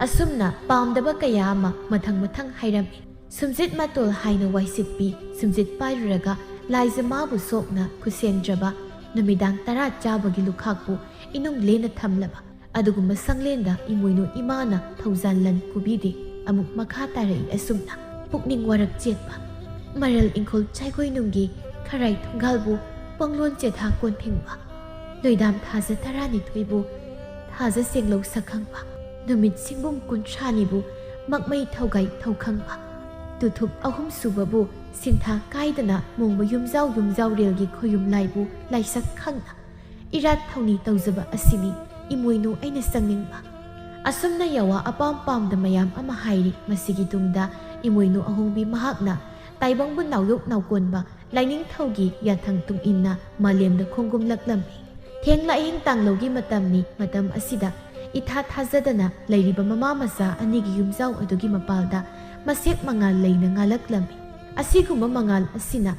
A: ꯑꯁꯨꯝꯅ ꯄꯥꯝꯗꯕ ꯀꯌꯥ ꯑꯃ ꯃꯊꯪ ꯍꯥꯏꯔꯝꯃꯤ꯫ ꯁꯨꯝꯖꯤꯠ ꯃꯇꯣꯜ ꯍꯥꯏꯅ ꯋꯥꯏꯁꯤꯠꯄꯤ ꯁꯨꯝꯖꯤꯠ ꯄꯥꯏꯔꯨꯔꯒ ꯂꯥꯏꯖ ꯃꯥꯕꯨ ꯁꯣꯛꯅ ꯈꯨꯠꯁꯦꯡꯗ꯭ꯔꯕ ꯅꯨꯃꯤꯗꯥꯡ ꯇꯔꯥ ꯆꯥꯕꯒꯤ ꯂꯨꯈꯥꯛꯄꯨ ꯏꯅꯨꯡ ꯂꯦꯟꯅ ꯊꯝꯂꯕ ꯑꯗꯨꯒꯨꯝꯕ ꯁꯪꯂꯦꯟꯗ ꯏꯃꯣꯏꯅꯨ ꯏꯃꯥꯅ ꯊꯧꯖꯥꯜ ꯂꯟ ꯄꯨꯕꯤꯗꯦ꯫ ꯑꯃꯨꯛ ꯃꯈꯥ ꯇꯥꯔꯛꯏ ꯑꯁꯨꯝꯅ ꯄꯨꯛꯅꯤꯡ ꯋꯥꯔꯛ ꯆꯦꯠꯄ ꯃꯔꯜ ꯏꯪꯈꯣꯜ ꯆꯥꯏꯈꯣꯏꯅꯨꯡꯒꯤ ꯈꯔꯥꯏ ꯊꯣꯡꯒꯥꯜꯕꯨ ꯄꯪꯂꯣꯟ ꯆꯦꯊꯥ ꯀꯣꯟ ꯐꯦꯡꯕ ꯂꯣꯏꯗꯥꯝ ꯊꯥꯖ 12ꯕꯨ ꯊꯥꯖ ꯆꯦꯡꯂꯧ ꯁꯛꯈꯪꯕ ꯅꯨꯃꯤꯠ ꯁꯤꯡꯕꯨꯝ 30ꯕꯨ ꯃꯛꯃꯩ ꯊꯧꯒꯥꯏ ꯊꯧꯈꯪꯕ ꯇꯨꯊꯨꯞ 3 ꯁꯨꯕꯕꯨ ꯁꯤꯟꯊꯥ ꯀꯥꯏꯗꯅ ꯃꯣꯡꯕ ꯌꯨꯝꯖꯥꯎ ꯔꯦꯜꯒꯤ ꯈꯣꯌꯨꯝ ꯂꯥꯏꯕꯨ ꯂꯥꯏꯁꯛ ꯈꯪꯅ ꯏꯔꯥꯠ ꯊꯧꯅꯤ ꯇꯧꯖꯕ ꯑꯁꯤꯅꯤ ꯏꯃꯣꯏꯅꯨ ꯑꯩꯅ ꯆꯪꯅꯤꯡꯕ꯫ ꯑꯁꯨꯝꯅ ꯌꯥꯋꯥ ꯑꯄꯥꯝ ꯄꯥꯝꯗ ꯃꯌꯥꯝ ꯑꯃ ꯍꯥꯏꯔꯤ꯫ ꯃꯁꯤꯒꯤ ꯇꯨꯡꯗ ꯏꯃꯣꯏꯅꯨ ꯑꯍꯣꯡꯕꯤ ꯃꯍꯥꯛꯅ ꯇꯥꯏꯕꯪꯕꯨ ꯅꯥꯎꯌꯣꯛ ꯅꯥꯎꯀꯣꯟꯕ ꯂꯥꯏꯅꯤꯡꯊꯧꯒꯤ ꯌꯥꯊꯪ ꯇꯨꯡ ꯏꯟꯅ ꯃꯥꯂꯦꯝꯗ ꯈꯣꯡꯒꯨꯝꯂꯛꯂꯝꯃꯤ꯫ ꯊꯦꯡ ꯂꯥꯏꯍꯤꯡ ꯇꯥꯡꯂꯧꯒꯤ ꯃꯇꯝꯅꯤ꯫ ꯃꯇꯝ ꯑꯁꯤꯗ ꯏꯊꯥ ꯊꯥꯖꯗꯅ ꯂꯩꯔꯤꯕ ꯃꯃꯥ ꯃꯆꯥ ꯑꯅꯤꯒꯤ ꯌꯨꯝꯖꯥꯎ ꯑꯗꯨꯒꯤ ꯃꯄꯥꯜꯗ ꯃꯁꯦꯛ ꯃꯉꯥꯜ ꯂꯩꯅ ꯉꯥꯜꯂꯛꯂꯝꯃꯤ꯫ ꯑꯁꯤꯒꯨꯝꯕ ꯃꯉꯥꯜ ꯑꯁꯤꯅ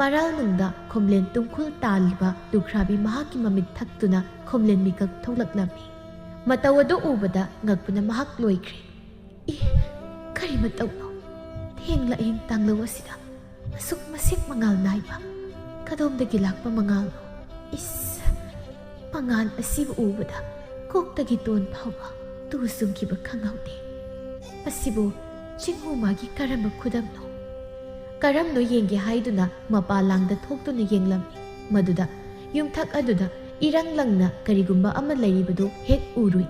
A: ꯃꯔꯥꯜꯅꯨꯡꯗ ꯈꯣꯝꯂꯦꯟ ꯇꯨꯝꯈꯨꯜ ꯇꯥꯜꯂꯤꯕ ꯂꯨꯈ꯭ꯔꯥꯕꯤ ꯃꯍꯥꯛꯀꯤ ꯃꯃꯤꯠ ꯊꯛꯇꯨꯅ ꯈꯣꯝꯂꯦꯟ ꯃꯤꯀꯛ ꯊꯣꯛꯂꯛꯂꯝꯃꯤ꯫ ꯃꯇꯧ ꯑꯗꯨ ꯎꯕꯗ ꯉꯛꯄꯅ ꯃꯍꯥꯛ ꯂꯣꯏꯈ꯭ꯔꯦ꯫ ꯀꯔꯤ ꯃꯇꯧꯅꯣ? ꯊꯦꯡ ꯂꯥꯏꯍꯤꯡ ꯇꯥꯡꯂꯧ ꯑꯁꯤꯗ ꯑꯁꯨꯛ ꯃꯁꯦꯛ ꯃꯉꯥꯜ ꯅꯥꯏꯕ ꯀꯗꯣꯝꯗꯒꯤ ꯂꯥꯛꯄ ꯃꯉꯥꯜꯅꯣ? ꯃꯉꯥꯜ ꯑꯁꯤꯕꯨ ꯎꯕꯗ ꯀꯣꯛꯇꯒꯤ ꯇꯣꯟ ꯐꯥꯎꯕ ꯇꯨ ꯆꯨꯡꯈꯤꯕ ꯈꯪꯍꯧꯗꯦ꯫ ꯑꯁꯤꯕꯨ ꯆꯤꯡꯍꯨꯃꯥꯒꯤ ꯀꯔꯝꯕ ꯈꯨꯗꯝꯅꯣ? ꯀꯔꯝꯅꯣ ꯌꯦꯡꯒꯦ ꯍꯥꯏꯗꯨꯅ ꯃꯄꯥꯂꯥꯡꯗ ꯊꯣꯛꯇꯨꯅ ꯌꯦꯡꯂꯝꯃꯤ꯫ ꯃꯗꯨꯗ ꯌꯨꯝꯊꯛ ꯑꯗꯨꯗ ꯏꯔꯪ ꯂꯪꯅ ꯀꯔꯤꯒꯨꯝꯕ ꯑꯃ ꯂꯩꯔꯤꯕꯗꯨ ꯍꯦꯛ ꯎꯔꯨꯏ꯫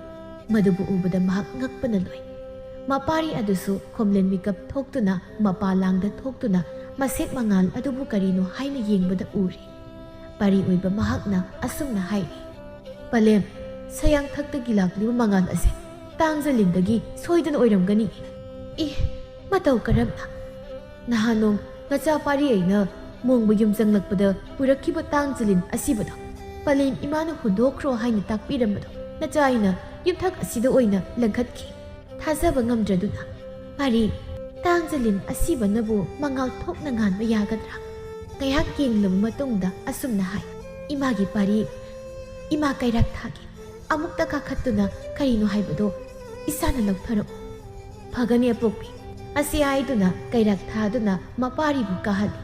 A: ꯃꯗꯨꯕꯨ ꯎꯕꯗ ꯃꯍꯥꯛ ꯉꯛꯄꯅ ꯂꯣꯏ꯫ ꯃꯄꯥꯔꯤ ꯑꯗꯨꯁꯨ ꯈꯣꯝꯂꯦꯟ ꯃꯤꯀꯞ ꯊꯣꯛꯇꯨꯅ ꯃꯄꯥꯂꯥꯡꯗ ꯊꯣꯛꯇꯨꯅ ꯃꯁꯦꯛ ꯃꯉꯥꯜ ꯑꯗꯨꯕꯨ ꯀꯔꯤꯅꯣ ꯍꯥꯏꯅ ꯌꯦꯡꯕꯗ ꯎꯔꯤ꯫ ꯄꯥꯔꯤ ꯑꯣꯏꯕ ꯃꯍꯥꯛꯅ ꯑꯁꯨꯝꯅ ꯍꯥꯏꯔꯤ, ꯄꯂꯦꯝ, ꯁꯌꯥꯡꯊꯛꯇꯒꯤ ꯂꯥꯛꯂꯤꯕ ꯃꯉꯥꯜ ꯑꯁꯦ ꯇꯥꯡꯖꯂꯤꯟꯗꯒꯤ ꯁꯣꯏꯗꯅ ꯑꯣꯏꯔꯝꯒꯅꯤ꯫ ꯃꯇꯧ ꯀꯔꯝꯅ? ꯅꯍꯥꯟꯅꯣꯡ ꯅꯆꯥ ꯄꯥꯔꯤ ꯑꯩꯅ ꯃꯣꯡꯕ ꯌꯨꯝ ꯆꯪꯂꯛꯄꯗ ꯄꯨꯔꯛꯈꯤꯕ ꯇꯥꯡꯖꯂꯤꯟ ꯑꯁꯤꯕꯗꯣ ꯄꯂꯦꯝ ꯏꯃꯥꯅ ꯍꯨꯟꯗꯣꯛꯈ꯭ꯔꯣ ꯍꯥꯏꯅ ꯇꯥꯛꯄꯤꯔꯝꯕꯗꯣ ꯅꯆꯥ ꯑꯩꯅ ꯌꯨꯝꯊꯛ ꯑꯁꯤꯗ ꯑꯣꯏꯅ ꯂꯪꯈꯠꯈꯤ꯫ ꯊꯥꯖꯕ ꯉꯝꯗ꯭ꯔꯗꯨꯅ ꯄꯥꯔꯤ, ꯇꯥꯡꯖꯂꯤꯟ ꯑꯁꯤꯕꯅꯕꯨ ꯃꯉꯥꯜ ꯊꯣꯛꯅ ꯉꯥꯟꯕ ꯌꯥꯒꯗ꯭ꯔꯥ? ꯉꯥꯏꯍꯥꯛ ꯌꯦꯡꯂꯕ ꯃꯇꯨꯡꯗ ꯑꯁꯨꯝꯅ ꯍꯥꯏ, ꯏꯃꯥꯒꯤ ꯄꯥꯔꯤ, ꯏꯃꯥ ꯀꯩꯔꯥꯛ ꯊꯥꯒꯦ꯫ ꯑꯃꯨꯛꯇ ꯀꯥꯈꯠꯇꯨꯅ ꯀꯔꯤꯅꯣ ꯍꯥꯏꯕꯗꯣ ꯏꯁꯥꯅ ꯂꯧꯊꯔꯛꯎ꯫ ꯐꯒꯅꯤ ꯑꯄꯣꯛꯄꯤ꯫ ꯑꯁꯤ ꯍꯥꯏꯗꯨꯅ ꯀꯩꯔꯥꯛ ꯊꯥꯗꯨꯅ ꯃꯄꯥꯔꯤꯕꯨ ꯀꯥꯍꯜꯂꯤ꯫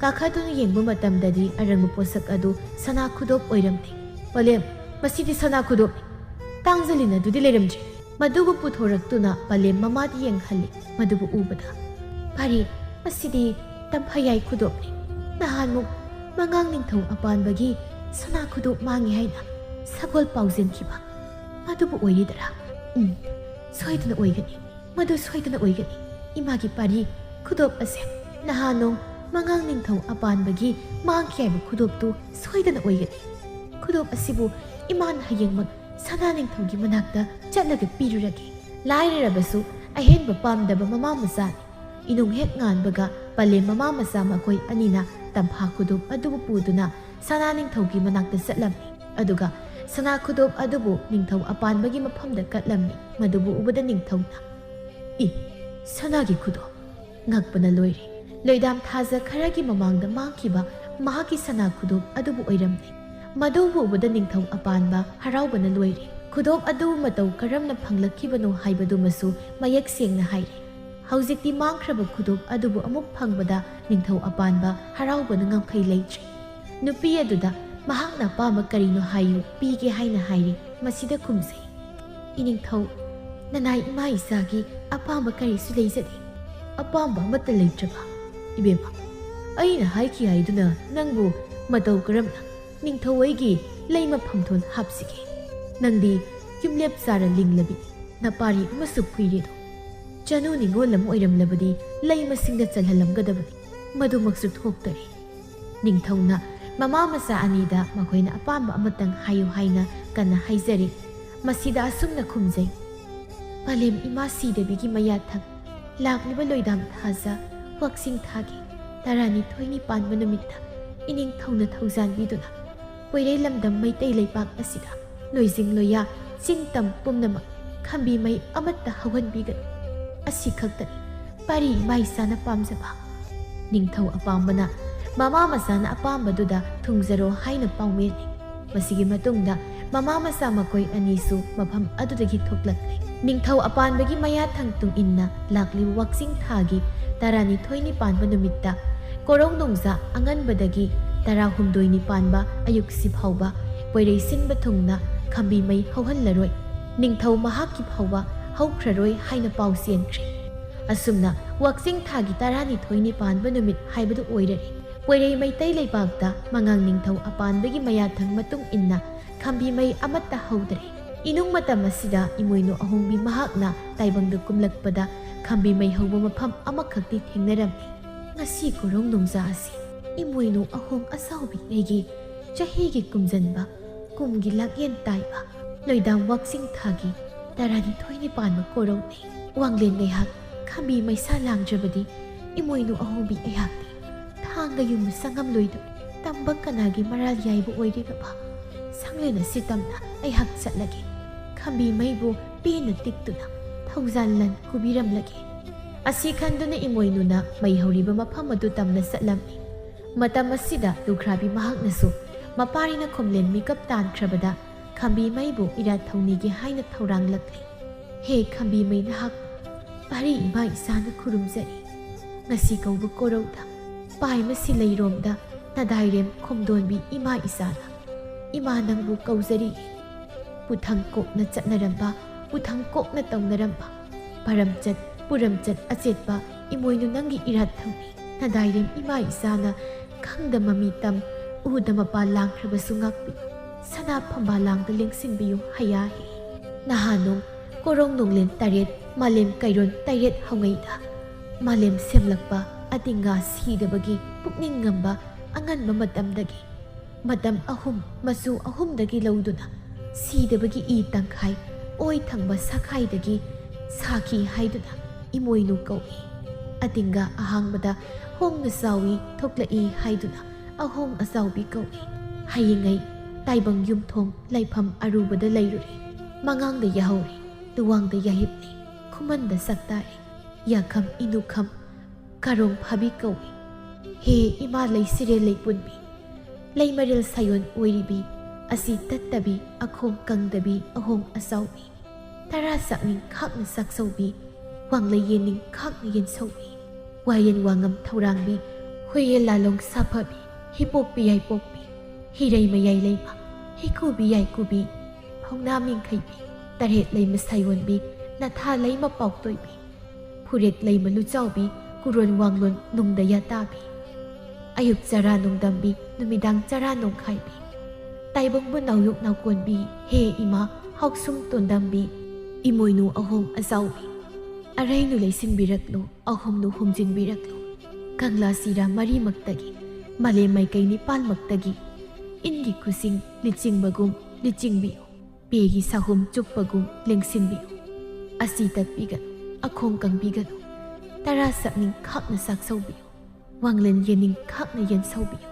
A: ꯀꯥꯈꯠꯇꯨꯅ ꯌꯦꯡꯕ ꯃꯇꯝꯗꯗꯤ ꯑꯔꯪꯕ ꯄꯣꯠꯁꯛ ꯑꯗꯨ ꯁꯅꯥ ꯈꯨꯗꯣꯞ ꯑꯣꯏꯔꯝꯗꯦ꯫ ꯄꯂꯦꯝ, ꯃꯁꯤꯗꯤ ꯁꯅꯥ ꯈꯨꯗꯣꯞꯅꯤ꯫ ꯇꯥꯡꯖꯂꯤꯟ ꯑꯗꯨꯗꯤ ꯂꯩꯔꯝꯗ꯭ꯔꯦ꯫ ꯃꯗꯨꯕꯨ ꯄꯨꯊꯣꯔꯛꯇꯨꯅ ꯄꯂꯦꯝ ꯃꯃꯥꯗ ꯌꯦꯡꯍꯜꯂꯤ꯫ ꯃꯗꯨꯕꯨ ꯎꯕꯗ, ꯄꯥꯔꯤ, ꯃꯁꯤꯗꯤ ꯇꯝꯐꯌꯥꯏ ꯈꯨꯗꯣꯞꯅꯤ꯫ ꯅꯍꯥꯟꯃꯨꯛ ꯃꯉꯥꯡ ꯅꯤꯡꯊꯧ ꯑꯄꯥꯟꯕꯒꯤ ꯁꯅꯥ ꯈꯨꯗꯣꯞ ꯃꯥꯡꯉꯤ ꯍꯥꯏꯅ ꯁꯒꯣꯜ ꯄꯥꯎꯖꯦꯟꯈꯤꯕ ꯃꯗꯨꯕꯨ ꯑꯣꯏꯔꯤꯗꯔꯥ? ꯁꯣꯏꯗꯅ ꯑꯣꯏꯒꯅꯤ꯫ ꯃꯗꯨ ꯁꯣꯏꯗꯅ ꯑꯣꯏꯒꯅꯤ꯫ ꯏꯃꯥꯒꯤ ꯄꯥꯔꯤ, ꯈꯨꯗꯣꯞ ꯑꯁꯦ ꯅꯍꯥꯟꯅꯣꯡ ꯃꯉꯥꯡ ꯅꯤꯡꯊꯧ ꯑꯄꯥꯟꯕꯒꯤ ꯃꯥꯡꯈꯤ ꯍꯥꯏꯕ ꯈꯨꯗꯣꯞꯇꯨ ꯁꯣꯏꯗꯅ ꯑꯣꯏꯒꯅꯤ꯫ ꯈꯨꯗꯣꯞ ꯑꯁꯤꯕꯨ ꯏꯃꯥꯅ ꯍꯌꯦꯡꯃꯛ ꯁꯅꯥ ꯅꯤꯡꯊꯧꯒꯤ ꯃꯅꯥꯛꯇ ꯆꯠꯂꯒ ꯄꯤꯔꯨꯔꯒꯦ꯫ ꯂꯥꯏꯔꯔꯕꯁꯨ ꯑꯍꯦꯟꯕ ꯄꯥꯝꯗꯕ ꯃꯃꯥ ꯃꯆꯥꯅꯤ꯫ ꯏꯅꯨꯡ ꯍꯦꯛ ꯉꯥꯟꯕꯒ ꯄꯂꯦꯝ ꯃꯃꯥ ꯃꯆꯥ ꯃꯈꯣꯏ ꯑꯅꯤꯅ ꯇꯝꯐꯥ ꯈꯨꯗꯣꯞ ꯑꯗꯨꯕꯨ ꯄꯨꯗꯨꯅ ꯁꯅꯥ ꯅꯤꯡꯊꯧꯒꯤ ꯃꯅꯥꯛꯇ ꯆꯠꯂꯝꯃꯤ꯫ ꯑꯗꯨꯒ ꯁꯅꯥ ꯈꯨꯗꯣꯞ ꯑꯗꯨꯕꯨ ꯅꯤꯡꯊꯧ ꯑꯄꯥꯟꯕꯒꯤ ꯃꯐꯝꯗ ꯀꯠꯂꯝꯃꯤ꯫ ꯃꯗꯨꯕꯨ ꯎꯕꯗ ꯅꯤꯡꯊꯧꯅ ꯁꯅꯥꯒꯤ ꯈꯨꯗꯣꯞ ꯉꯛꯄꯅ ꯂꯣꯏꯔꯦ꯫ ꯂꯣꯏꯗꯥꯝ ꯊꯥꯖ ꯈꯔꯒꯤ ꯃꯃꯥꯡꯗ ꯃꯥꯡꯈꯤꯕ ꯃꯍꯥꯛꯀꯤ ꯁꯅꯥ ꯈꯨꯗꯣꯞ ꯑꯗꯨꯕꯨ ꯑꯣꯏꯔꯝꯂꯦ꯫ ꯃꯗꯨꯕꯨ ꯎꯕꯗ ꯅꯤꯡꯊꯧ ꯑꯄꯥꯟꯕ ꯍꯔꯥꯎꯕꯅ ꯂꯣꯏꯔꯦ꯫ ꯈꯨꯗꯣꯞ ꯑꯗꯨ ꯃꯇꯧ ꯀꯔꯝꯅ ꯐꯪꯂꯛꯈꯤꯕꯅꯣ ꯍꯥꯏꯕꯗꯨꯃꯁꯨ ꯃꯌꯦꯛ ꯁꯦꯡꯅ ꯍꯥꯏꯔꯦ꯫ ꯍꯧꯖꯤꯛꯇꯤ ꯃꯥꯡꯈ꯭ꯔꯕ ꯈꯨꯗꯣꯞ ꯑꯗꯨꯕꯨ ꯑꯃꯨꯛ ꯐꯪꯕꯗ ꯅꯤꯡꯊꯧ ꯑꯄꯥꯟꯕ ꯍꯔꯥꯎꯕꯅ ꯉꯝꯈꯩ ꯂꯩꯇ꯭ꯔꯦ꯫ ꯅꯨꯄꯤ ꯑꯗꯨꯗ ꯃꯍꯥꯛꯅ ꯑꯄꯥꯝꯕ ꯀꯔꯤꯅꯣ ꯍꯥꯏꯌꯨ ꯄꯤꯒꯦ ꯍꯥꯏꯅ ꯍꯥꯏꯔꯤ꯫ ꯃꯁꯤꯗ ꯈꯨꯝꯖꯩ, ꯏꯅꯤꯡꯊꯧ, ꯅꯅꯥꯏ ꯏꯃꯥ ꯏꯆꯥꯒꯤ ꯑꯄꯥꯝꯕ ꯀꯔꯤꯁꯨ ꯂꯩꯖꯗꯦ꯫ ꯑꯄꯥꯝꯕ ꯑꯃꯠꯇ ꯂꯩꯇ꯭ꯔꯕ? ꯏꯕꯦꯝꯃ, ꯑꯩꯅ ꯍꯥꯏꯈꯤ ꯍꯥꯏꯗꯨꯅ ꯅꯪꯕꯨ ꯃꯇꯧ ꯀꯔꯝꯅ ꯅꯤꯡꯊꯧ ꯑꯩꯒꯤ ꯂꯩꯃ ꯐꯝꯊꯣꯟ ꯍꯥꯞꯁꯤꯒꯦ? ꯅꯪꯗꯤ ꯌꯨꯝꯂꯦꯞ ꯆꯥꯔ ꯂꯤꯡꯂꯕꯤ ꯅꯄꯥꯔꯤ ꯑꯃꯁꯨ ꯐꯨꯏꯔꯦꯗꯣ꯫ ꯆꯅꯨ ꯅꯤꯡꯉꯣꯜ ꯑꯃ ꯑꯣꯏꯔꯝꯂꯕꯗꯤ ꯂꯩꯃꯁꯤꯡꯗ ꯆꯜꯍꯜꯂꯝꯒꯗꯕꯅꯤ꯫ ꯃꯗꯨꯃꯛꯁꯨ ꯊꯣꯛꯇꯔꯦ꯫ ꯅꯤꯡꯊꯧꯅ ꯃꯃꯥ ꯃꯆꯥ ꯑꯅꯤꯗ ꯃꯈꯣꯏꯅ ꯑꯄꯥꯝꯕ ꯑꯃꯇꯪ ꯍꯥꯏꯌꯨ ꯍꯥꯏꯅ ꯀꯟꯅ ꯍꯥꯏꯖꯔꯤ꯫ ꯃꯁꯤꯗ ꯑꯁꯨꯝꯅ ꯈꯨꯝꯖꯩ, ꯄꯂꯦꯝ ꯏꯃꯥ ꯁꯤꯗꯕꯤꯒꯤ ꯃꯌꯥꯊꯪ ꯂꯥꯛꯂꯤꯕ ꯂꯣꯏꯗꯥꯝ ꯊꯥꯖ ꯋꯥꯛꯆꯤꯡ ꯊꯥꯒꯤ 12ꯅꯤ ꯄꯥꯟꯕ ꯅꯨꯃꯤꯠꯇ ꯏꯅꯤꯡꯊꯧꯅ ꯊꯧꯖꯥꯟꯕꯤꯗꯨꯅ ꯄꯣꯏꯔꯩ ꯂꯝꯗꯝ ꯃꯩꯇꯩ ꯂꯩꯄꯥꯛ ꯑꯁꯤꯗ ꯂꯣꯏꯖꯤꯡ ꯂꯣꯏꯌꯥ ꯆꯤꯡ ꯇꯝ ꯄꯨꯝꯅꯃꯛ ꯈꯝꯕꯤ ꯃꯩ ꯑꯃꯠꯇ ꯍꯧꯍꯟꯕꯤꯒꯅꯤ꯫ ꯑꯁꯤ ꯈꯛꯇꯅꯤ ꯄꯥꯔꯤ ꯏꯃꯥ ꯏꯆꯥꯅ ꯄꯥꯝꯖꯕ꯫ ꯅꯤꯡꯊꯧ ꯑꯄꯥꯝꯕꯅ ꯃꯃꯥ ꯃꯆꯥꯅ ꯑꯄꯥꯝꯕꯗꯨꯗ ꯊꯨꯡꯖꯔꯣ ꯍꯥꯏꯅ ꯄꯥꯎꯃꯦꯜꯂꯤ꯫ ꯃꯁꯤꯒꯤ ꯃꯇꯨꯡꯗ ꯃꯃꯥ ꯃꯆꯥ ꯃꯈꯣꯏ ꯑꯅꯤꯁꯨ ꯃꯐꯝ ꯑꯗꯨꯗꯒꯤ ꯊꯣꯛꯂꯛꯂꯦ꯫ ꯅꯤꯡꯊꯧ ꯑꯄꯥꯟꯕꯒꯤ ꯃꯌꯥꯊꯪ ꯇꯨꯡ ꯏꯟꯅ ꯂꯥꯛꯂꯤꯕ ꯋꯥꯛꯆꯤꯡ ꯊꯥꯒꯤ 12ꯅꯤ ꯄꯥꯟꯕ ꯅꯨꯃꯤꯠꯇ ꯀꯣꯔꯧ ꯅꯣꯡꯖꯥ ꯑꯉꯟꯕꯗꯒꯤ 18ꯅꯤ ꯄꯥꯟꯕ ꯑꯌꯨꯛꯁꯤ ꯐꯥꯎꯕ ꯄꯣꯏꯔꯩ ꯁꯤꯟꯕ ꯊꯨꯡꯅ ꯈꯝꯕꯤ ꯃꯩ ꯍꯧꯍꯜꯂꯔꯣꯏ, ꯅꯤꯡꯊꯧ ꯃꯍꯥꯛꯀꯤ ꯐꯥꯎꯕ ꯍꯧꯈ꯭ꯔꯔꯣꯏ ꯍꯥꯏꯅ ꯄꯥꯎ ꯆꯦꯟꯈ꯭ꯔꯦ꯫ ꯑꯁꯨꯝꯅ ꯋꯥꯛꯆꯤꯡ ꯊꯥꯒꯤ 12ꯅꯤ ꯄꯥꯟꯕ ꯅꯨꯃꯤꯠ ꯍꯥꯏꯕꯗꯨ ꯑꯣꯏꯔꯔꯦ꯫ ꯄꯣꯏꯔꯩ ꯃꯩꯇꯩ ꯂꯩꯄꯥꯛꯇ ꯃꯉꯥꯡ ꯅꯤꯡꯊꯧ ꯑꯄꯥꯟꯕꯒꯤ ꯃꯌꯥꯊꯪ ꯃꯇꯨꯡ ꯏꯟꯅ ꯈꯝꯕꯤ ꯃꯩ ꯑꯃꯠꯇ ꯍꯧꯗ꯭ꯔꯦ꯫ ꯏꯅꯨꯡ ꯃꯇꯝ ꯑꯁꯤꯗ ꯏꯃꯣꯏꯅꯨ ꯑꯍꯣꯡꯕꯤ ꯃꯍꯥꯛꯅ ꯇꯥꯏꯕꯪꯗ ꯀꯨꯝꯂꯛꯄꯗ ꯈꯝꯕꯤ ꯃꯩ ꯍꯧꯕ ꯃꯐꯝ ꯑꯃꯈꯛꯇꯤ ꯊꯦꯡꯅꯔꯝꯃꯤ꯫ ꯉꯁꯤ ꯀꯣꯔꯧ ꯅꯣꯡꯖꯥ ꯑꯁꯤ ꯏꯃꯣꯏꯅꯨ ꯑꯍꯣꯡ ꯑꯁꯥꯎꯕꯤ ꯑꯩꯒꯤ ꯆꯍꯤꯒꯤ ꯀꯨꯝꯖꯟꯕ ꯀꯨꯝꯒꯤ ꯂꯥꯛꯌꯦꯟ ꯇꯥꯏꯕ ꯂꯣꯏꯗꯥꯝ ꯋꯥꯛꯆꯤꯡ ꯊꯥꯒꯤ 12ꯅꯤ ꯄꯥꯟꯕ ꯀꯣꯔꯧꯅꯤ꯫ ꯋꯥꯡꯂꯦꯟ ꯉꯩꯍꯥꯛ ꯈꯝꯕꯤ ꯃꯩꯁꯥ ꯂꯥꯡꯗ꯭ꯔꯕꯗꯤ ꯏꯃꯣꯏꯅꯨ ꯑꯍꯣꯡꯕꯤ ꯑꯩꯍꯥꯛꯇꯤ ꯊꯥꯡꯒ ꯌꯨꯝꯕ ꯁꯪꯉꯝꯂꯣꯏꯗꯕ ꯇꯝꯕ ꯀꯅꯥꯒꯤ ꯃꯔꯥꯜ ꯌꯥꯏꯕ ꯑꯣꯏꯔꯤꯕ ꯁꯪꯂꯦꯟ ꯑꯁꯤ ꯇꯝꯅ ꯑꯩꯍꯥꯛ ꯆꯠꯂꯒꯦ꯫ ꯈꯝꯕꯤ ꯃꯩꯕꯨ ꯄꯦꯟꯅ ꯇꯤꯛꯇꯨꯅ ꯊꯧꯖꯥꯜ ꯂꯟ ꯀꯨꯕꯤꯔꯝꯂꯒꯦ꯫ ꯑꯁꯤ ꯈꯟꯗꯨꯅ ꯏꯃꯣꯏꯅꯨꯅ ꯃꯩ ꯍꯧꯔꯤꯕ ꯃꯐꯝ ꯑꯗꯨ ꯇꯝꯅ ꯆꯠꯂꯝꯃꯤ꯫ ꯃꯇꯝ ꯑꯁꯤꯗ ꯂꯨꯈ꯭ꯔꯥꯕꯤ ꯃꯍꯥꯛꯅꯁꯨ ꯃꯄꯥꯔꯤꯅ ꯈꯣꯝꯂꯦꯟ ꯃꯤꯀꯞ ꯇꯥꯟꯈ꯭ꯔꯕꯗ ꯈꯝꯕꯤ ꯃꯩꯕꯨ ꯏꯔꯥꯠ ꯊꯧꯅꯤꯒꯦ ꯍꯥꯏꯅ ꯊꯧꯔꯥꯡꯂꯛꯂꯤ꯫ ꯍꯦ ꯈꯝꯕꯤ ꯃꯩ ꯅꯍꯥꯛ ꯄꯥꯔꯤ ꯏꯃꯥ ꯏꯆꯥꯅ ꯈꯨꯔꯨꯝꯖꯔꯤ꯫ ꯉꯁꯤ ꯀꯧꯕ ꯀꯣꯔꯧꯗ ꯄꯥꯏꯃꯁꯤ ꯂꯩꯔꯣꯝꯗ ꯅꯗꯥꯏꯔꯦꯝ ꯈꯣꯝꯗꯣꯟꯕꯤ ꯏꯃꯥ ꯏꯆꯥꯅ ꯏꯃꯥ ꯅꯪꯕꯨ ꯀꯧꯖꯔꯤꯌꯦ꯫ ꯄꯨꯊꯪ ꯀꯣꯛꯅ ꯆꯠꯅꯔꯝꯕ ꯄꯨꯊꯪ ꯀꯣꯛꯅ ꯇꯧꯅꯔꯝꯕ ꯄꯔꯝꯆꯠ ꯄꯨꯔꯝꯆꯠ ꯑꯆꯦꯠꯄ ꯏꯃꯣꯏꯅꯨ ꯅꯪꯒꯤ ꯏꯔꯥꯠ ꯊꯧꯅꯤ ꯅꯗꯥꯏꯔꯦꯝ ꯏꯃꯥ ꯏꯆꯥꯅ ꯈꯪꯗ ꯃꯃꯤ ꯇꯝ ꯎꯗ ꯃꯄꯥ ꯂꯥꯡꯈ꯭ꯔꯕꯁꯨ ꯉꯥꯛꯄꯤꯌꯨ꯫ ꯁꯅꯥ ꯐꯝꯕꯥꯂꯥꯡꯗ ꯂꯦꯡꯁꯤꯟꯕꯤꯌꯨ ꯍꯩꯌꯥꯍꯦ꯫ ꯅꯍꯥꯅꯣꯡ ꯀꯣꯔꯧ ꯅꯣꯡꯂꯦꯟ 13 ꯃꯥꯂꯦꯝ ꯀꯩꯔꯣꯟ 13 ꯍꯧꯉꯩꯗ ꯃꯥꯂꯦꯝ ꯁꯦꯝꯂꯛꯄ ꯑꯇꯤꯡꯒꯥ ꯁꯤꯗꯕꯒꯤ ꯄꯨꯛꯅꯤꯡ ꯉꯝꯕ ꯑꯉꯟꯕ ꯃꯇꯝꯗꯒꯤ ꯃꯇꯝ 3 ꯃꯆꯨ 3ꯗꯒꯤ ꯂꯧꯗꯨꯅ ꯁꯤꯗꯕꯒꯤ ꯏ ꯇꯪꯈꯥꯏ ꯑꯣꯏ ꯊꯪꯕ ꯁꯈꯥꯏꯗꯒꯤ ꯁꯥꯈꯤ ꯍꯥꯏꯗꯨꯅ ꯏꯃꯣꯏꯅꯨ ꯀꯧꯏ꯫ ꯑꯇꯤꯡꯒꯥ ꯑꯍꯥꯡꯕꯗ ꯍꯣꯡꯅ ꯆꯥꯎꯏ ꯊꯣꯛꯂꯛꯏ ꯍꯥꯏꯗꯨꯅ ꯑꯍꯣꯡ ꯑꯆꯥꯎꯕꯤ ꯀꯧꯏ꯫ ꯍꯌꯦꯡꯉꯩ ꯇꯥꯏꯕꯪ ꯌꯨꯝꯊꯣꯡ ꯂꯩꯐꯝ ꯑꯔꯨꯕꯗ ꯂꯩꯔꯨꯔꯤ꯫ ꯃꯉꯥꯡꯗ ꯌꯥꯍꯧꯔꯤ, ꯇꯨꯋꯥꯡꯗ ꯌꯥꯍꯤꯞꯅꯤ, ꯈꯨꯃꯟꯗ ꯁꯛꯇꯥꯛꯏ, ꯌꯥꯈꯝ ꯏꯅꯨꯈꯝ ꯀꯥꯔꯣꯡ ꯐꯥꯕꯤ ꯀꯧꯏ꯫ ꯍꯦ ꯏꯃꯥ ꯂꯩ ꯁꯤꯔꯦꯜ ꯂꯩꯄꯨꯟꯕꯤ, ꯂꯩꯃꯔꯦꯜ ꯁꯥꯌꯣꯟ ꯑꯣꯏꯔꯤꯕꯤ, ꯑꯁꯤ ꯇꯠꯇꯕꯤ ꯑꯈꯣꯡ ꯀꯪꯗꯕꯤ ꯑꯍꯣꯡ ꯑꯆꯥꯎꯕꯤ, ꯇꯔꯥ ꯆꯥꯛꯅꯤꯡ ꯈꯥꯛꯅ ꯆꯥꯛꯁꯧꯕꯤ, ꯋꯥꯡꯂꯩ ꯌꯦꯟꯅꯤꯡ ꯈꯥꯛꯅ ꯌꯦꯟꯁꯧꯕꯤ, ꯋꯥꯌꯦꯟ ꯋꯥꯉꯝ ꯊꯧꯔꯥꯡꯕꯤ, ꯍꯨꯏꯌꯦꯟ ꯂꯥꯂꯣꯡ ꯁꯥꯐꯕꯤ, ꯍꯤꯄꯣꯛꯄꯤ ꯌꯥꯏꯄꯣꯛꯄꯤ, ꯍꯤꯔꯩ ꯃꯌꯥꯏ ꯂꯩꯃ, ꯍꯤꯀꯨꯕꯤ ꯌꯥꯏꯀꯨꯕꯤ, ꯐꯧꯅꯥ ꯃꯤꯡꯈꯩꯕꯤ, ꯇꯔꯦꯠ ꯂꯩꯃ ꯁꯥꯌꯣꯟꯕꯤ, ꯅꯊꯥ ꯂꯩꯃ ꯄꯥꯎꯇꯣꯏꯕꯤ, ꯐꯨꯔꯦꯠ ꯂꯩꯃ ꯂꯨꯆꯥꯎꯕꯤ, ꯀꯨꯔꯣꯟ ꯋꯥꯡꯂꯣꯟ ꯅꯨꯡꯗ ꯌꯥꯇꯥꯕꯤ, ꯑꯌꯨꯛ ꯆꯔꯥ ꯅꯣꯡꯗꯝꯕꯤ, ꯅꯨꯃꯤꯗꯥꯡ ꯆꯔꯥ ꯅꯣꯡꯈꯥꯏꯕꯤ, ꯇꯥꯏꯕꯪꯕꯨ ꯅꯥꯎꯌꯣꯛ ꯅꯥꯎꯀꯣꯟꯕꯤ, ꯍꯦ ꯏꯃꯥ ꯍꯥꯎꯁꯨꯝ ꯇꯣꯟꯗꯝꯕꯤ, ꯏꯃꯣꯏꯅꯨ ꯑꯍꯣꯡ ꯑꯆꯥꯎꯕꯤ, ꯑꯔꯩꯅꯨ ꯂꯩꯁꯤꯟꯕꯤꯔꯛꯂꯨ ꯑꯍꯣꯡꯅꯨ ꯍꯨꯝꯖꯤꯟꯕꯤꯔꯛꯂꯨ꯫ ꯀꯪꯂꯥ ꯁꯤꯔꯥ ꯃꯔꯤꯃꯛꯇꯒꯤ ꯃꯥꯂꯦꯝ ꯃꯥꯏꯀꯩ 14 ꯃꯛꯇꯒꯤ ꯏꯟꯒꯤ ꯈꯨꯁꯤꯡ ꯂꯤꯆꯤꯡꯕꯒꯨꯝ ꯂꯤꯆꯤꯡꯕꯤꯌꯨ꯫ ꯄꯦꯒꯤ ꯁꯥꯍꯨꯝ ꯆꯨꯞꯄꯒꯨꯝ ꯂꯦꯡꯁꯤꯟꯕꯤꯌꯨ ꯑꯁꯤ ꯇꯠꯄꯤꯒꯅꯨ ꯑꯈꯣꯡ ꯀꯪꯕꯤꯒꯅꯨ ꯇꯔꯥ ꯁꯛꯅꯤꯡ ꯈꯥꯛꯅ ꯁꯥꯛꯁꯧꯕꯤꯌꯨ ꯋꯥꯡꯂꯦꯟ ꯌꯦꯅꯤꯡ ꯈꯥꯛꯅ ꯌꯦꯟꯁꯧꯕꯤꯌꯨ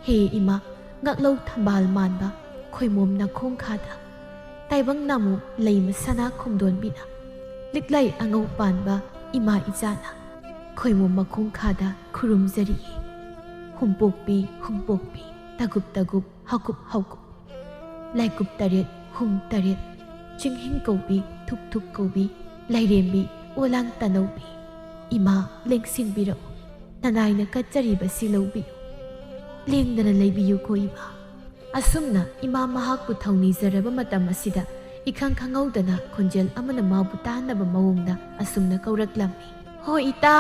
A: ꯍꯦ ꯏꯃꯥ ꯉꯥꯛꯂꯧ ꯊꯝꯕꯥꯜ ꯃꯥꯟꯕ ꯈꯣꯏꯃꯣꯝ ꯅꯈꯣꯡ ꯈꯥꯗ ꯇꯥꯏꯕꯪ ꯅꯥꯃꯨ ꯂꯩꯃ ꯁꯅꯥ ꯈꯣꯡꯗꯣꯟꯕꯤꯅ ꯂꯤꯛꯂꯥꯏ ꯑꯉꯧ ꯄꯥꯟꯕ ꯏꯃꯥ ꯏꯆꯥꯅ ꯈꯣꯏꯃꯣꯝ ꯃꯈꯣꯡ ꯈꯥꯗ ꯈꯨꯔꯨꯝꯖꯔꯤꯌꯦ ꯍꯨꯝꯄꯣꯛꯄꯤ ꯍꯨꯝꯄꯣꯛꯄꯤ ꯇꯒꯨꯞ ꯇꯒꯨꯞ ꯍꯥꯀꯨꯞ ꯍꯥꯎꯀꯨꯞ ꯂꯥꯏꯀꯨꯞ ꯇꯔꯦꯠ ꯍꯨꯝ ꯇꯔꯦꯠ ꯆꯤꯡꯍꯤꯡ ꯀꯧꯕꯤ ꯊꯨꯞ ꯊꯨꯞ ꯀꯧꯕꯤ ꯂꯥꯏꯔꯦꯝꯕꯤ ꯑꯣꯂꯥꯡ ꯇꯅꯧꯕꯤ ꯏꯃꯥ ꯂꯦꯡꯁꯤꯟꯕꯤꯔꯛꯎ ꯅꯅꯥꯏꯅ ꯀꯠꯆꯔꯤꯕꯁꯤ ꯂꯧꯕꯤꯌꯨ ꯂꯦꯡꯗꯅ ꯂꯩꯕꯤꯌꯨꯀꯣ ꯏꯃꯥ ꯑꯁꯨꯝꯅ ꯏꯃꯥ ꯃꯍꯥꯛꯄꯨ ꯊꯧꯅꯤꯖꯔꯕ ꯃꯇꯝ ꯑꯁꯤꯗ ꯏꯈꯪ ꯈꯪꯍꯧꯗꯅ ꯈꯣꯟꯖꯦꯜ ꯑꯃꯅ ꯃꯥꯕꯨ ꯇꯥꯅꯕ ꯃꯑꯣꯡꯗ ꯑꯁꯨꯝꯅ ꯀꯧꯔꯛꯂꯝꯃꯤ ꯍꯣ ꯏꯇꯥ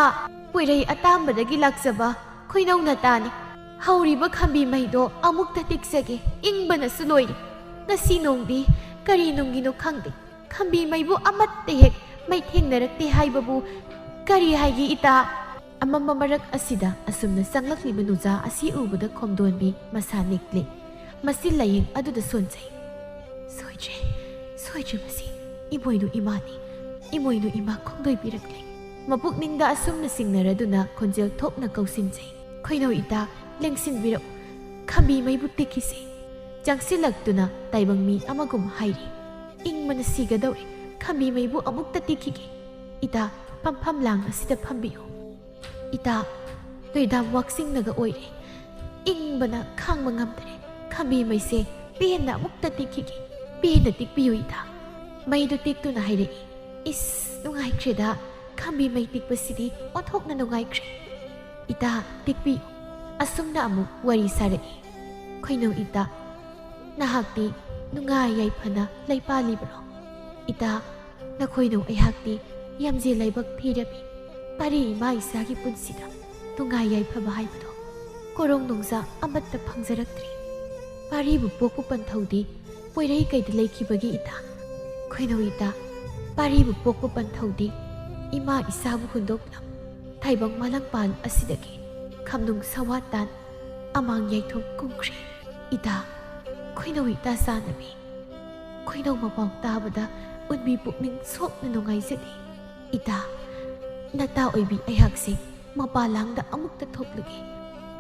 A: ꯄꯣꯏꯔꯩ ꯑꯇꯥꯡꯕꯗꯒꯤ ꯂꯥꯛꯆꯕ ꯈꯣꯏꯅꯧ ꯅꯇꯥꯅꯤ ꯍꯧꯔꯤꯕ ꯈꯝꯕꯤ ꯃꯩꯗꯣ ꯑꯃꯨꯛꯇ ꯇꯤꯛꯆꯒꯦ ꯏꯪꯕꯅꯁꯨ ꯂꯣꯏꯔꯦ ꯉꯁꯤ ꯅꯣꯡꯗꯤ ꯀꯔꯤ ꯅꯨꯡꯒꯤꯅꯣ ꯈꯪꯗꯦ ꯈꯝꯕꯤ ꯃꯩꯕꯨ ꯑꯃꯠꯇ ꯍꯦꯛ ꯃꯩ ꯊꯦꯡꯅꯔꯛꯇꯦ ꯍꯥꯏꯕꯕꯨ ꯀꯔꯤ ꯍꯥꯏꯒꯦ ꯏꯇꯥ ꯑꯃꯝꯕ ꯃꯔꯛ ꯑꯁꯤꯗ ꯑꯁꯨꯝꯅ ꯆꯪꯂꯛꯂꯤꯕ ꯅꯨꯖꯥ ꯑꯁꯤ ꯎꯕꯗ ꯈꯣꯝꯗꯣꯟꯕꯤ ꯃꯁꯥ ꯅꯤꯛꯂꯦ ꯃꯁꯤ ꯂꯥꯏꯌꯦꯡ ꯑꯗꯨꯗ ꯁꯣꯟꯖꯩ ꯁꯣꯏꯗ꯭ꯔꯦ ꯃꯁꯤ ꯏꯃꯣꯏꯅꯨ ꯏꯃꯥꯅꯤ ꯏꯃꯣꯏꯅꯨ ꯏꯃꯥ ꯈꯣꯡꯗꯣꯏꯕꯤꯔꯛꯂꯦ ꯃꯄꯨꯛꯅꯤꯡꯗ ꯑꯁꯨꯝꯅ ꯆꯤꯡꯅꯔꯗꯨꯅ ꯈꯣꯟꯖꯦꯜ ꯊꯣꯛꯅ ꯀꯧꯁꯤꯟꯖꯩ ꯈꯣꯏꯅꯧ ꯏꯇꯥ ꯂꯦꯡꯁꯤꯟꯕꯤꯔꯛꯎ ꯈꯝꯕꯤ ꯃꯩꯕꯨ ꯇꯦꯛꯈꯤꯁꯦ ꯆꯪꯁꯤꯜꯂꯛꯇꯨꯅ ꯇꯥꯏꯕꯪ ꯃꯤ ꯑꯃꯒꯨꯝ ꯍꯥꯏꯔꯤ ꯏꯪꯕꯅ ꯁꯤꯒꯗꯧꯔꯦ ꯈꯝꯕꯤ ꯃꯩꯕꯨ ꯑꯃꯨꯛꯇ ꯇꯦꯛꯈꯤꯒꯦ ꯏꯇꯥ ꯐꯝꯐꯝ ꯂꯥꯡ ꯑꯁꯤꯗ ꯐꯝꯕꯤꯌꯨ ꯏꯇꯥ ꯅꯣꯏꯗꯥꯝ ꯋꯥꯛꯁꯤꯡꯅꯒ ꯑꯣꯏꯔꯦ ꯏꯪꯕꯅ ꯈꯥꯡꯕ ꯉꯝꯗ꯭ꯔꯦ ꯈꯝꯕꯤ ꯃꯩꯁꯦ ꯄꯦꯟꯅ ꯑꯃꯨꯛꯇ ꯇꯦꯛꯈꯤꯒꯦ ꯄꯦꯟꯅ ꯇꯦꯛꯄꯤꯌꯨ ꯏꯇꯥ ꯃꯩꯗꯨ ꯇꯦꯛꯇꯨꯅ ꯍꯥꯏꯔꯛꯏ ꯏꯁ ꯅꯨꯡꯉꯥꯏꯈ꯭ꯔꯦꯗ ꯈꯝꯕꯤ ꯃꯩ ꯇꯦꯛꯄꯁꯤꯗꯤ ꯑꯣꯟꯊꯣꯛꯅ ꯅꯨꯡꯉꯥꯏꯈ꯭ꯔꯦ ꯏꯇꯥ ꯇꯦꯛꯄꯤꯌꯨ ꯑꯁꯨꯝꯅ ꯑꯃꯨꯛ ꯋꯥꯔꯤ ꯁꯥꯔꯛꯏ ꯈꯣꯏꯅꯧ ꯏꯇꯥ ꯅꯍꯥꯛꯇꯤ ꯅꯨꯡꯉꯥꯏ ꯌꯥꯏꯐꯅ ꯂꯩꯄꯥꯜꯂꯤꯕ꯭ꯔꯣ ꯏꯇꯥ ꯅꯈꯣꯏꯅꯧ ꯑꯩꯍꯥꯛꯇꯤ ꯌꯥꯝꯖꯦꯜ ꯂꯥꯏꯕꯛ ꯊꯤꯔꯕꯤ ꯄꯥꯔꯤ ꯏꯃꯥ ꯏꯆꯥꯒꯤ ꯄꯨꯟꯁꯤꯗ ꯅꯨꯡꯉꯥꯏ ꯌꯥꯏꯐꯕ ꯍꯥꯏꯕꯗꯣ ꯀꯣꯔꯣꯡ ꯅꯨꯡꯖꯥ ꯑꯃꯠꯇ ꯐꯪꯖꯔꯛꯇ꯭ꯔꯤ ꯄꯥꯔꯤꯕꯨ ꯄꯣꯛꯄ ꯄꯟꯊꯧꯗꯤ ꯄꯣꯏꯔꯩ ꯀꯩꯗ ꯂꯩꯈꯤꯕꯒꯤ ꯏꯇꯥ ꯈꯣꯏꯅꯧ ꯏꯇꯥ ꯄꯥꯔꯤꯕꯨ ꯄꯣꯛꯄ ꯄꯟꯊꯧꯗꯤ ꯏꯃꯥ ꯏꯆꯥꯕꯨ ꯍꯨꯟꯗꯣꯛꯂꯝ ꯇꯥꯏꯕꯪ ꯃꯥꯂꯪꯄꯥꯟ ꯑꯁꯤꯗꯒꯤ ꯈꯝꯅꯨꯡ ꯁꯋꯥꯇꯥꯟ ꯑꯃꯥꯡ ꯌꯥꯏꯊꯣꯛ ꯀꯨꯝꯈ꯭ꯔꯦ ꯏꯇꯥ ꯈꯣꯏꯅꯧ ꯏꯇꯥ ꯆꯥꯅꯕꯤ ꯈꯣꯏꯅꯧ ꯃꯄꯥꯎ ꯇꯥꯕꯗ ꯎꯟꯕꯤ ꯄꯨꯛꯅꯤꯡ ꯁꯣꯛꯅ ꯅꯨꯡꯉꯥꯏꯖꯗꯦ ꯏꯇꯥ ꯅꯇꯥ ꯑꯣꯏꯕꯤ ꯑꯩꯍꯥꯛꯁꯦ ꯃꯄꯥꯂꯥꯡꯗ ꯑꯃꯨꯛꯇ ꯊꯣꯛꯂꯒꯦ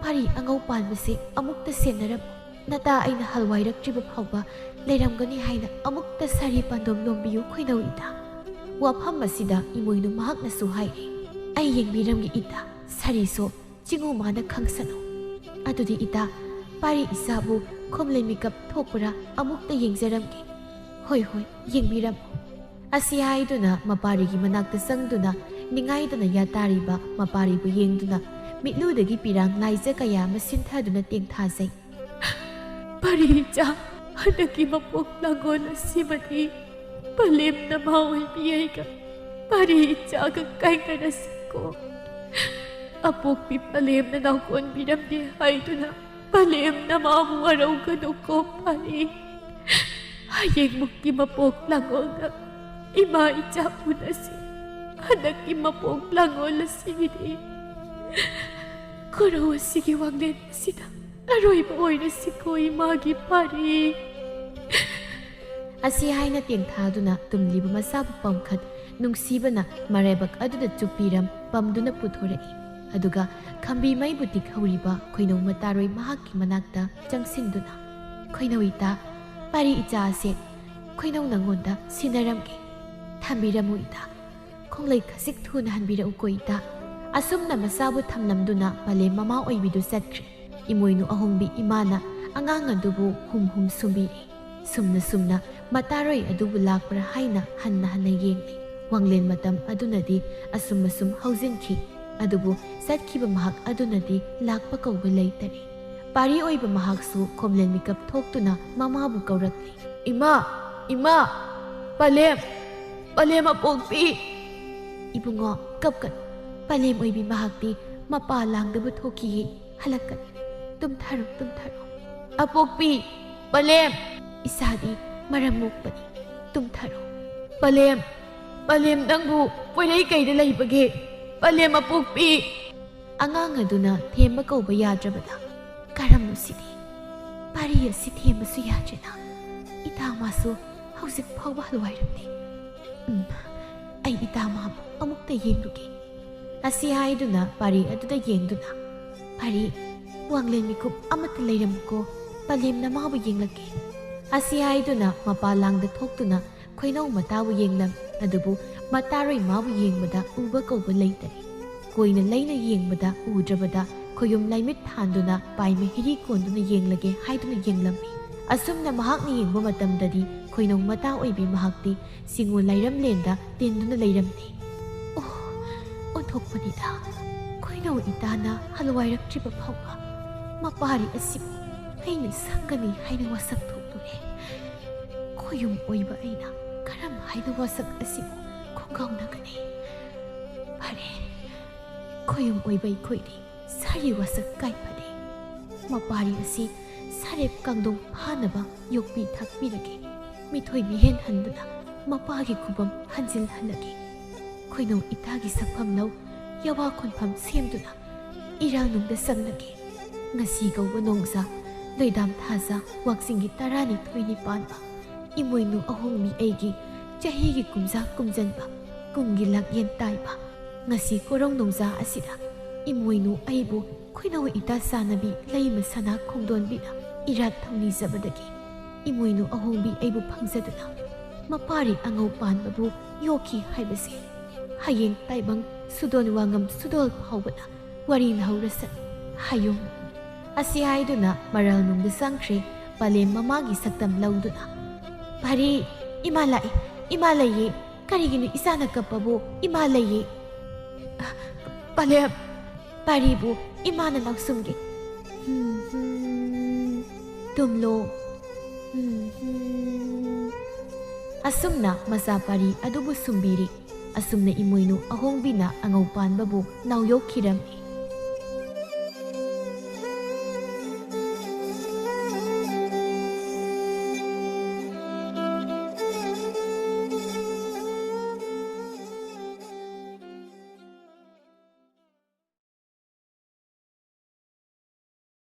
A: ꯄꯥꯔꯤ ꯑꯉꯧ ꯄꯥꯟꯕꯁꯦ ꯑꯃꯨꯛꯇ ꯁꯦꯟꯅꯔꯝꯃꯨ ꯅꯇꯥ ꯑꯩꯅ ꯍꯜꯋꯥꯏꯔꯛꯇ꯭ꯔꯤꯕ ꯐꯥꯎꯕ ꯂꯩꯔꯝꯒꯅꯤ ꯍꯥꯏꯅ ꯑꯃꯨꯛꯇ ꯁꯥꯔꯤ ꯄꯥꯟꯗꯣꯝ ꯂꯣꯝꯕꯤꯌꯨ ꯈꯣꯏꯅꯧ ꯏꯇꯥ ꯋꯥꯐꯝ ꯑꯁꯤꯗ ꯏꯃꯣꯏꯅꯨ ꯃꯍꯥꯛꯅꯁꯨ ꯍꯥꯏꯔꯤ ꯑꯩ ꯌꯦꯡꯕꯤꯔꯝꯒꯦ ꯏꯇꯥ ꯁꯥꯔꯤꯁꯨ ꯆꯤꯡꯉꯨ ꯃꯥꯅ ꯈꯪꯁꯅꯨ ꯑꯗꯨꯗꯤ ꯏꯇꯥ ꯄꯥꯔꯤ ꯏꯆꯥꯕꯨ ꯈꯣꯝꯂꯩ ꯃꯤꯀꯞ ꯊꯣꯛꯄ꯭ꯔꯥ ꯑꯃꯨꯛꯇ ꯌꯦꯡꯖꯔꯝꯒꯦ ꯍꯣꯏ ꯌꯦꯡꯕꯤꯔꯝꯃꯨ ꯑꯁꯤ ꯍꯥꯏꯗꯨꯅ ꯃꯄꯥꯔꯤꯒꯤ ꯃꯅꯥꯛꯇ ꯆꯪꯗꯨꯅ ꯅꯤꯡꯉꯥꯏꯗꯅ ꯌꯥꯇꯥꯔꯤꯕ ꯃꯄꯥꯔꯤꯕꯨ ꯌꯦꯡꯗꯨꯅ ꯃꯤꯠꯂꯨꯗꯒꯤ ꯄꯤꯔꯥꯡ ꯂꯥꯏꯖ ꯀꯌꯥ ꯑꯃ ꯁꯤꯟꯊꯗꯨꯅ ꯇꯦꯡꯊꯥꯖꯩ ꯄꯥꯔꯤ ꯏꯆꯥ ꯍꯟꯗꯛꯀꯤ ꯃꯄꯣꯛ ꯂꯥꯡꯒꯣꯜ ꯑꯁꯤꯃꯗꯤ ꯄꯂꯦꯝ ꯅꯃꯥ ꯑꯣꯏꯕꯤ ꯑꯩꯒ ꯄꯥꯔꯤ ꯏꯆꯥꯒ ꯀꯥꯏꯅꯔꯁꯤꯀꯣ ꯑꯄꯣꯛꯄꯤ ꯄꯂꯦꯝꯅ ꯅꯥꯎꯀꯣꯟꯕꯤꯔꯝꯗꯦ ꯍꯥꯏꯗꯨꯅ ꯄꯂꯦꯝ ꯅꯃꯥꯕꯨ ꯋꯥꯔꯧꯒꯅꯨꯀꯣ ꯄꯥꯔꯤ ꯍꯌꯦꯡꯃꯨꯛꯀꯤ ꯃꯄꯣꯛ ꯂꯥꯡꯒꯣꯜꯗ ꯏꯃꯥ ꯏꯆꯥ ꯎꯅꯁꯤ ꯍꯟꯗꯛꯀꯤ ꯃꯄꯣꯛ ꯂꯥꯡꯒꯣꯜ ꯑꯁꯤꯒꯤꯗꯤ ꯈꯨꯔꯧ ꯑꯁꯤꯒꯤ ꯋꯥꯡꯂꯦꯟ ꯑꯁꯤꯗ ꯑꯔꯣꯏꯕ ꯑꯣꯏꯔꯁꯤꯀꯣ ꯏꯃꯥꯒꯤ ꯄꯥꯔꯤ ꯑꯁꯤ ꯍꯥꯏꯅ ꯇꯦꯡꯊꯥꯗꯨꯅ ꯇꯨꯝꯂꯤꯕ ꯃꯆꯥꯕꯨ ꯄꯝꯈꯠ ꯅꯨꯡꯁꯤꯕꯅ ꯃꯔꯥꯏꯕꯛ ꯑꯗꯨꯗ ꯆꯨꯞꯄꯤꯔꯝ ꯄꯝꯗꯨꯅ ꯄꯨꯊꯣꯔꯛꯏ ꯑꯗꯨꯒ ꯈꯝꯕꯤ ꯃꯩꯕꯨ ꯇꯤꯛꯍꯧꯔꯤꯕ ꯈꯣꯏꯅꯧ ꯃꯇꯥꯔꯣꯏ ꯃꯍꯥꯛꯀꯤ ꯃꯅꯥꯛꯇ ꯆꯪꯁꯤꯟꯗꯨꯅ ꯈꯣꯏꯅꯧ ꯏꯇꯥ ꯄꯥꯔꯤ ꯏꯆꯥ ꯑꯁꯦ ꯈꯣꯏꯅꯧ ꯅꯉꯣꯟꯗ ꯁꯤꯟꯅꯔꯝꯒꯦ ꯊꯝꯕꯤꯔꯝꯃꯨ ꯏꯇꯥ ꯈꯣꯡꯂꯩ ꯈꯖꯤꯛ ꯊꯨꯅ ꯍꯟꯕꯤꯔꯛꯎꯀꯣ ꯏꯇꯥ ꯑꯁꯨꯝꯅ ꯃꯆꯥꯕꯨ ꯊꯝꯂꯝꯗꯨꯅ ꯄꯂꯦꯝ ꯃꯃꯥ ꯑꯣꯏꯕꯤꯗꯨ ꯆꯠꯈ꯭ꯔꯦ ꯏꯃꯣꯏꯅꯨ ꯑꯍꯣꯡꯕꯤ ꯏꯃꯥꯅ ꯑꯉꯥꯡ ꯑꯗꯨꯕꯨ ꯍꯨꯝ ꯁꯨꯝꯕꯤꯔꯤ ꯁꯨꯝꯅ ꯃꯇꯥꯔꯣꯏ ꯑꯗꯨꯕꯨ ꯂꯥꯛꯄ꯭ꯔꯥ ꯍꯥꯏꯅ ꯍꯟꯅ ꯌꯦꯡꯂꯤ ꯋꯥꯡꯂꯦꯟ ꯃꯇꯝ ꯑꯗꯨꯅꯗꯤ ꯑꯁꯨꯝ ꯍꯧꯖꯤꯟꯈꯤ ꯑꯗꯨꯕꯨ ꯆꯠꯈꯤꯕ ꯃꯍꯥꯛ ꯑꯗꯨꯅꯗꯤ ꯂꯥꯛꯄ ꯀꯧꯕ ꯂꯩꯇꯔꯦ ꯄꯥꯔꯤ ꯑꯣꯏꯕ ꯃꯍꯥꯛꯁꯨ ꯈꯣꯝꯂꯦꯟ ꯃꯤꯀꯞ ꯊꯣꯛꯇꯨꯅ ꯃꯃꯥꯕꯨ ꯀꯧꯔꯛꯂꯤ ꯏꯃꯥ ꯄꯂꯦꯝ ꯑꯄꯣꯛꯄꯤ ꯏꯕꯨꯡꯉꯣ ꯀꯞꯀꯅꯨ ꯄꯂꯦꯝ ꯑꯣꯏꯕꯤ ꯃꯍꯥꯛꯇꯤ ꯃꯄꯥ ꯂꯥꯡꯗꯕ ꯊꯣꯛꯈꯤꯌꯦ ꯍꯜꯂꯛꯀꯅꯤ ꯇꯨꯝꯊꯔꯣ ꯑꯄꯣꯛꯄꯤ ꯄꯂꯦꯝ ꯏꯁꯥꯗꯤ ꯃꯔꯝ ꯃꯣꯛꯄꯅꯤ ꯇꯨꯝꯊꯔꯣ ꯄꯂꯦꯝ ꯅꯪꯕꯨ ꯄꯣꯏꯔꯩ ꯀꯩꯗ ꯂꯩꯕꯒꯦ ꯄꯂꯦꯝ ꯑꯄꯣꯛꯄꯤ ꯑꯉꯥꯡ ꯑꯗꯨꯅ ꯊꯦꯝꯕ ꯀꯧꯕ ꯌꯥꯗ꯭ꯔꯕꯗ ꯀꯔꯝꯅꯣ ꯁꯤꯗꯤ ꯄꯥꯔꯤ ꯑꯁꯤ ꯊꯦꯝꯕꯁꯨ ꯌꯥꯗ꯭ꯔꯦꯅ ꯏꯇꯥ ꯃꯥꯁꯨ ꯍꯧꯖꯤꯛ ꯐꯥꯎꯕ ꯍꯜꯋꯥꯏꯔꯝꯗꯦ꯫ ꯑꯩ ꯏꯇꯥ ꯃꯥꯕꯨ ꯑꯃꯨꯛꯇ ꯌꯦꯡꯂꯨꯒꯦ꯫ ꯑꯁꯤ ꯍꯥꯏꯗꯨꯅ ꯄꯥꯔꯤ ꯑꯗꯨꯗ ꯌꯦꯡꯗꯨꯅ, ꯄꯥꯔꯤ, ꯋꯥꯡꯂꯦꯟ ꯃꯤꯀꯨꯞ ꯑꯃꯠꯇ ꯂꯩꯔꯝꯃꯨꯀꯣ, ꯄꯂꯦꯝꯅ ꯃꯥꯕꯨ ꯌꯦꯡꯂꯛꯀꯦ꯫ ꯑꯁꯤ ꯍꯥꯏꯗꯨꯅ ꯃꯄꯥꯟꯂꯥꯡꯗ ꯊꯣꯛꯇꯨꯅ ꯈꯣꯏꯅꯧ ꯃꯇꯥꯕꯨ ꯌꯦꯡꯂꯝ, ꯑꯗꯨꯕꯨ ꯃꯇꯥꯔꯣꯏ ꯃꯥꯕꯨ ꯌꯦꯡꯕꯗ ꯎꯕ ꯀꯧꯕ ꯂꯩꯇꯔꯦ꯫ ꯀꯣꯏꯅ ꯂꯩꯅ ꯌꯦꯡꯕꯗ ꯎꯗ꯭ꯔꯕꯗ ꯈꯣꯌꯨꯝ ꯂꯥꯏꯃꯤꯠ ꯊꯥꯟꯗꯨꯅ ꯄꯥꯏꯃ ꯍꯤꯔꯤ ꯀꯣꯟꯗꯨꯅ ꯌꯦꯡꯂꯒꯦ ꯍꯥꯏꯗꯨꯅ ꯌꯦꯡꯂꯝꯃꯤ꯫ ꯑꯁꯨꯝꯅ ꯃꯍꯥꯛꯅ ꯌꯦꯡꯕ ꯃꯇꯝꯗꯗꯤ ꯈꯣꯏꯅꯧ ꯃꯇꯥ ꯑꯣꯏꯕꯤ ꯃꯍꯥꯛꯇꯤ ꯁꯤꯡꯉꯨ ꯂꯥꯏꯔꯝꯂꯦꯟꯗ ꯇꯤꯟꯗꯨꯅ ꯂꯩꯔꯝꯗꯦ꯫ ꯑꯣ, ꯑꯣꯟꯊꯣꯛꯄꯅꯤꯗ! ꯈꯣꯏꯅꯧ ꯏꯇꯥꯅ ꯍꯜꯋꯥꯏꯔꯛꯇ꯭ꯔꯤꯕ ꯐꯥꯎꯕ ꯃꯄꯥꯔꯤ ꯑꯁꯤꯕꯨ ꯑꯩꯅ ꯁꯪꯒꯅꯤ ꯍꯥꯏꯅ ꯋꯥꯁꯛ ꯊꯣꯛꯂꯨꯔꯦ꯫ ꯈꯣꯌꯨꯝ ꯑꯣꯏꯕ ꯑꯩꯅ ꯀꯔꯝ ꯍꯥꯏꯅ ꯋꯥꯁꯛ ꯑꯁꯤꯕꯨ ꯈꯣꯡꯒꯥꯎꯅꯒꯅꯤ? ꯐꯔꯦ, ꯈꯣꯌꯨꯝ ꯑꯣꯏꯕ ꯑꯩꯈꯣꯏꯗꯤ ꯁꯥꯔꯤ ꯋꯥꯁꯛ ꯀꯥꯏꯐꯗꯦ꯫ ꯃꯄꯥꯔꯤ ꯑꯁꯤ ꯁꯥꯔꯦꯞ ꯀꯥꯡꯗꯣꯡ ꯐꯥꯅꯕ ꯌꯣꯛꯄꯤ ꯊꯥꯛꯄꯤꯔꯒꯦ꯫ ꯃꯤꯊꯣꯏ ꯃꯤꯍꯦꯟ ꯍꯟꯗꯨꯅ ꯃꯄꯥꯒꯤ ꯈꯨꯕꯝ ꯍꯟꯖꯤꯜꯍꯜꯂꯒꯦ꯫ ꯈꯣꯏꯅꯧ ꯏꯇꯥꯒꯤ ꯁꯛꯐꯝ ꯂꯧ ꯌꯋꯥ ꯈꯣꯟꯐꯝ ꯁꯦꯝꯗꯨꯅ ꯏꯔꯥꯡꯅꯨꯡꯗ ꯆꯪꯂꯒꯦ꯫ ꯉꯁꯤ ꯀꯧꯕ ꯅꯣꯡꯖꯥ ꯂꯣꯏꯗꯥꯝ ꯊꯥꯖ ꯋꯥꯛꯆꯤꯡꯒꯤ 12ꯅꯤ ꯄꯥꯟꯕ ꯏꯃꯣꯏꯅꯨ ꯑꯍꯣꯡꯕꯤ ꯑꯩꯒꯤ ꯆꯍꯤꯒꯤ ꯀꯨꯝꯖꯥ ꯀꯨꯝꯖꯟꯕ ꯀꯨꯝꯒꯤ ꯂꯥꯛꯌꯦꯟ ꯇꯥꯏꯕ ꯉꯁꯤ ꯀꯣꯔꯧ ꯅꯣꯡꯖꯥ ꯑꯁꯤꯗ ꯏꯃꯣꯏꯅු ꯑꯩꯕꯨ ꯈꯣꯏꯅꯧ ꯏꯇꯥ ꯆꯥꯟꯅꯕꯤ ꯂꯩꯃ ꯁꯅꯥ ꯈꯣꯡꯗꯣꯟꯕꯤꯅ ꯏꯔꯥꯠ ꯊꯧꯅꯤꯖꯕꯗꯒꯤ ꯏꯃꯣꯏꯅꯨ ꯑꯍꯣꯡꯕꯤ ꯑꯩꯕꯨ ꯐꯪꯖꯗꯨꯅ ꯃꯄꯥꯔꯤ ꯑꯉꯧ ꯄꯥꯟꯕꯕꯨ ꯌꯣꯛꯈꯤ ꯍꯥꯏꯕꯁꯦ ꯍꯌꯦꯡ ꯇꯥꯏꯕꯪ ꯁꯨꯗꯣꯟ ꯋꯥꯉꯝ ꯁꯨꯗꯣꯜ ꯐꯥꯎꯕꯅ ꯋꯥꯔꯤ ꯅꯍꯧꯔꯁꯠ ꯍꯥꯏꯌꯨꯝ꯫ ꯑꯁꯤ ꯍꯥꯏꯗꯨꯅ ꯃꯔꯜꯅꯨꯡꯗ ꯆꯪꯈ꯭ꯔꯦ ꯄꯂꯦꯝ ꯃꯃꯥꯒꯤ ꯁꯛꯇꯝ ꯂꯧꯗꯨꯅ꯫ ꯄꯥꯔꯤ, ꯏꯃꯥ ꯂꯥꯛꯏ, ꯏꯃꯥ ꯂꯩꯌꯦ, ꯀꯔꯤꯒꯤꯅꯣ ꯏꯆꯥꯅ ꯀꯞꯄꯕꯨ? ꯏꯃꯥ ꯂꯩꯌꯦ꯫ ꯄꯂꯦꯝ, ꯄꯥꯔꯤꯕꯨ ꯏꯃꯥꯅ ꯂꯥꯎꯁꯨꯝꯒꯦ꯫ ꯇꯨꯝꯂꯣ꯫ ꯑꯁꯨꯝꯅ ꯃꯆꯥ ꯄꯥꯔꯤ ꯑꯗꯨꯕꯨ ꯁꯨꯝꯕꯤꯔꯤ꯫ ꯑꯁꯨꯝꯅ ꯏꯃꯣꯏꯅꯨ ꯑꯍꯣꯡꯕꯤꯅ ꯑꯉꯧ ꯄꯥꯟꯕꯕꯨ ꯅꯥꯎꯌꯣꯛꯈꯤꯔꯝꯃꯤ꯫